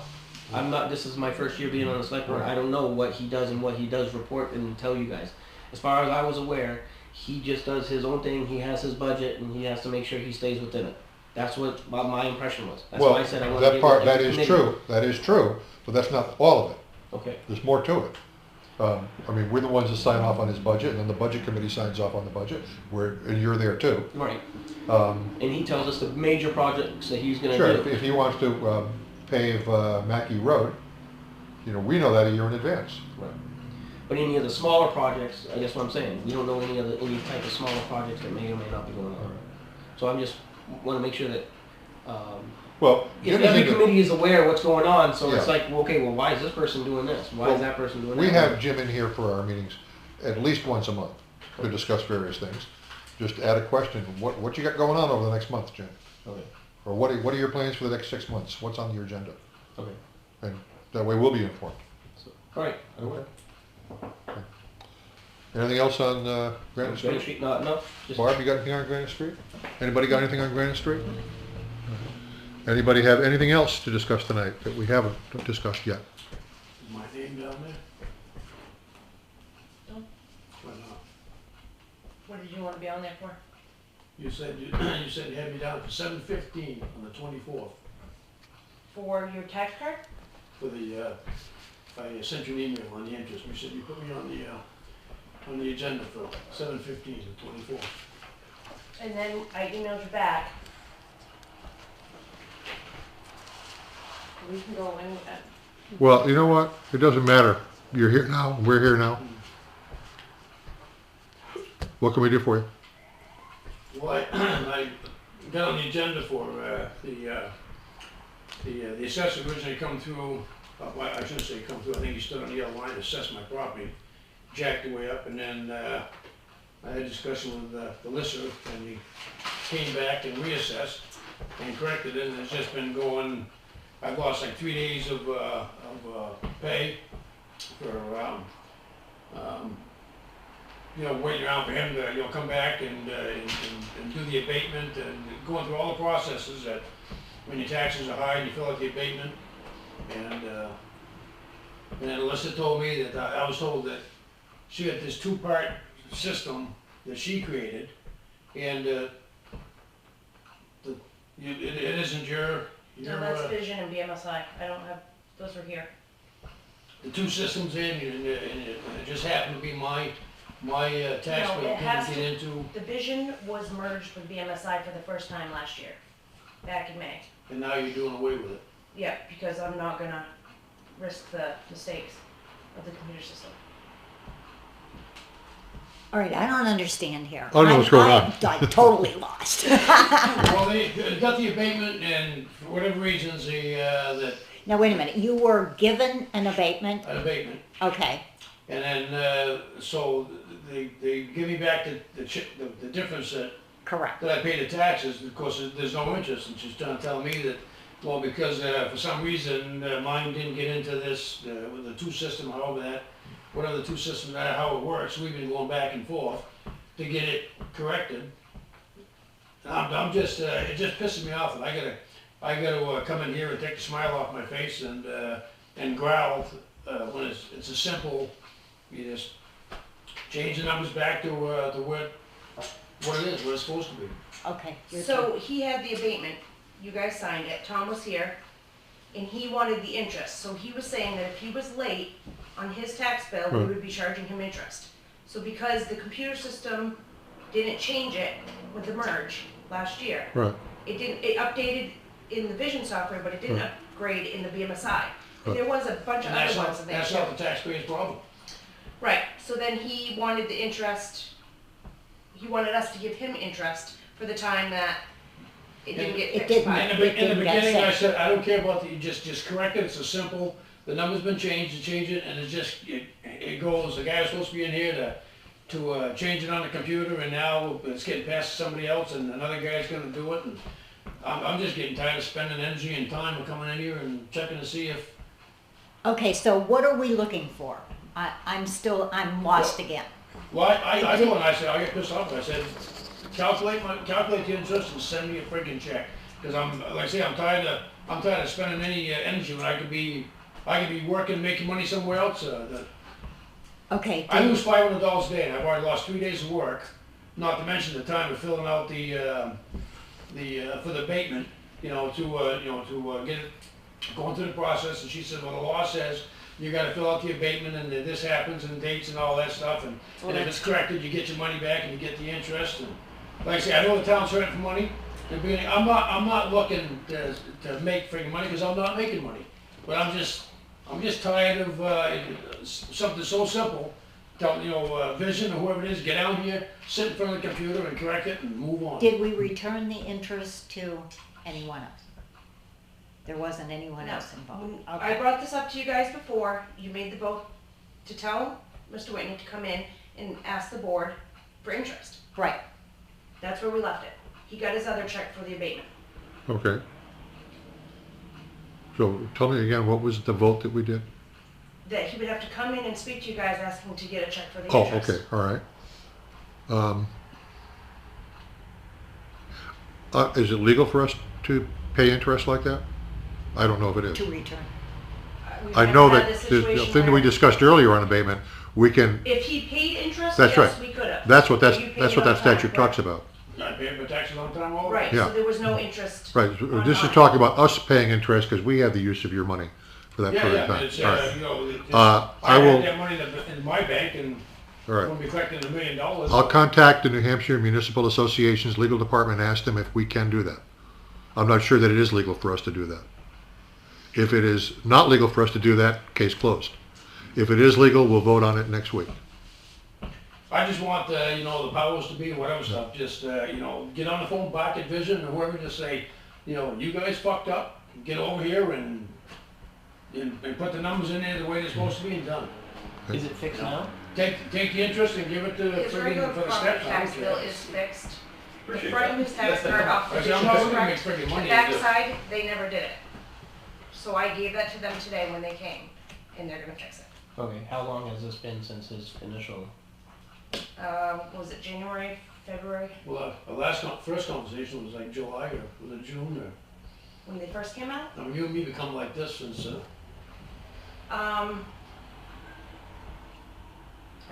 I'm not, this is my first year being on the select board, I don't know what he does and what he does report and tell you guys. As far as I was aware, he just does his own thing, he has his budget, and he has to make sure he stays within it. That's what my impression was. That's why I Well, said I want to that get part, with that every is committee. true, but that's not all of it. Okay, There's more to it. I mean, we're the ones that sign off on his budget, and then the budget committee signs off on the budget, and you're there too. right. Um, And he tells us the major projects that he's gonna Sure, do. if he wants to pave Mackey Road, you know, we know that a year in advance. Right. But any of the smaller projects, I guess what I'm saying, we don't know any type of smaller projects that may or may not be going on. So I'm just want to make sure that Well, if Jim every is in committee is aware of what's going on, so it's Yeah. like, well, okay, well, why is this person doing this? Why Well, is that person doing we that? have Jim in here for our meetings at least once a month to discuss various things. Just add a question, what you got going on over the next month, Jim? Okay. Or what are your plans for the next 6 months? What's on your agenda? Okay. And that way we'll be informed. So, all right. I will. Anything else on Granite Granite Street? Street, no, just Barb, you got anything on Granite Street? Anybody got anything on Granite Street? Anybody have anything else to discuss tonight that we haven't discussed yet? Is my name down there? No. Why not? What did you want to be on there for? You said you said you had me down for 7:15 on the 24th For your tax card? for the, I sent you an email on the interest. You said you put me on the agenda for 7:15 the 24th. And then I emailed you back. We can go in, Well, you know what? It doesn't matter. You're here now, we're here now. What can we do for you? Well, I got on the agenda for the assessor originally come through, well, I shouldn't say come through, I think he stood on the other line to assess my property, jacked the way up, and then I had a discussion with Alissa, and he came back and reassessed and corrected it, and it's just been going, I've lost like 3 days of pay for, you know, waiting around for him to, you know, come back and do the abatement and going through all the processes that when your taxes are high and you fill out the abatement. And then Alissa told me that, I was told that she had this two-part system that she created, and it isn't your, no, that's Vision and BMSI. I don't have, those are here. the two systems in, and it just happened to be my my tax No, bill it has didn't get into, The vision was merged with BMSI for the first time last year, back in May. and now you're doing away with it. Yeah, because I'm not gonna risk the mistakes of the computer system. All right, I don't understand here. I don't know what's going on. I'm totally lost. Well, they got the abatement, and for whatever reasons, that Now, wait a minute, you were given an abatement? an abatement, Okay, and then, so they give me back the difference correct. that I pay the taxes. Of course, there's no interest, and she's trying to tell me that, well, because for some reason mine didn't get into this with the two system, whatever the two systems are, how it works. We've been going back and forth to get it corrected. I'm just it just pisses me off that I gotta come in here and take the smile off my face and growl when it's a simple. You just change the numbers back to what it is, what it's supposed to be. Okay. your turn. So he had the abatement, you guys signed it, Tom was here, and he wanted the interest. So he was saying that if he was late on his tax bill, we Right. would be charging him interest. So because the computer system didn't change it with the merge last year, Right. it updated in the Vision software, but it didn't Right. upgrade in the BMSI. And Right. there was a bunch of And other ones in there that's too. not the taxpayer's problem. Right, so then he wanted the interest, he wanted us to give him interest for the time that it didn't get It fixed didn't. by. In the It didn't get beginning, I fixed. said, I don't care about you just correct it, it's a simple, the number's been changed, you change it, and it goes, the guy was supposed to be in here to change it on the computer, and now it's getting passed to somebody else, and another guy's gonna do it, and I'm just getting tired of spending energy and time of coming in here and checking to see if, Okay, so what are we looking for? I'm lost again. well, I told him, I said, I get pissed off, I said, calculate the interest and send me a friggin' check, because like I say, I'm tired of spending any energy when I could be working, making money somewhere else. Okay, I lose $500 a day, and I've already lost 3 days of work, not to mention the time of filling out for the abatement, to get it, going through the process, and she said, well, the law says you gotta fill out the abatement, and that this happens, and dates and all that stuff, and if it's corrected, you get your money back, and you get the interest, and like I say, I know the town's hurting for money. In the beginning, I'm not looking to make friggin' money, because I'm not making money, but I'm just tired of something so simple. Tell Vision or whoever it is, get out here, sit in front of the computer and correct it and move on. did we return the interest to anyone else? There wasn't anyone No. else involved? I Okay, brought this up to you guys before, you made the vote to tell Mr. Whitney to come in and ask the board for interest. right. That's where we left it. He got his other check for the abatement. Okay. So tell me again, what was the vote that we did? That he would have to come in and speak to you guys asking to get a check for the Oh, interest. okay, all right. Is it legal for us to pay interest like that? I don't know if it is. To return. We've I never know had that this the situation thing that we where discussed earlier on abatement, we can, if he paid interest, that's yes, right. we could have. That's what But you paid that it on time, statute talks right. about. I paid my taxes on time all. Right, Yeah. so there was no interest. Right, on this is mine. talking about us paying interest because we have the use of your money for that period Yeah, of but time. it's, All right, I I will- had that money in my bank, and all right. when we collected $1 million. I'll contact the New Hampshire Municipal Association's legal department and ask them if we can do that. I'm not sure that it is legal for us to do that. If it is not legal for us to do that, case closed. If it is legal, we'll vote on it next week. I just want the powers to be and whatever stuff, just, get on the phone back at Vision or whoever, just say, you guys fucked up, get over here and put the numbers in there the way they're supposed to be and done. Is it fixed now? Take the interest and give it to His regular for the property steps. I don't tax bill care. is fixed. The Appreciate front of that. his tax card off the I said, I'm vision not is looking to make correct. friggin' The money. backside, they never did it. So I gave that to them today when they came, and they're gonna fix it. Okay, how long has this been since his initial? Was it January, February, Well, our first conversation was like July or was it June or, when they first came out? I mean, you and me become like this since, I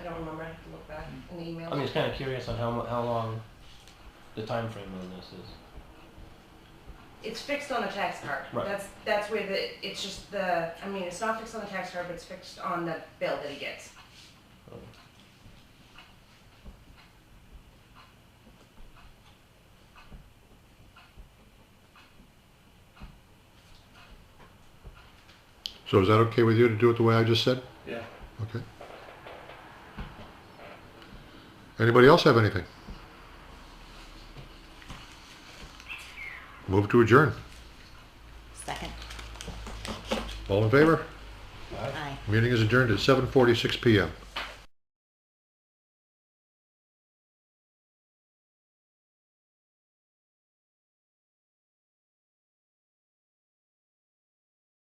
don't remember, I have to look back in the email. I'm just kinda curious on how long the time frame on this is. It's fixed on the tax card. Right. That's where it's just it's not fixed on the tax card, but it's fixed on the bill that he gets. So is that okay with you to do it the way I just said? Yeah. Okay. Anybody else have anything? Move to adjourn. Second. All in favor? Aye. Meeting is adjourned at 7:46 PM.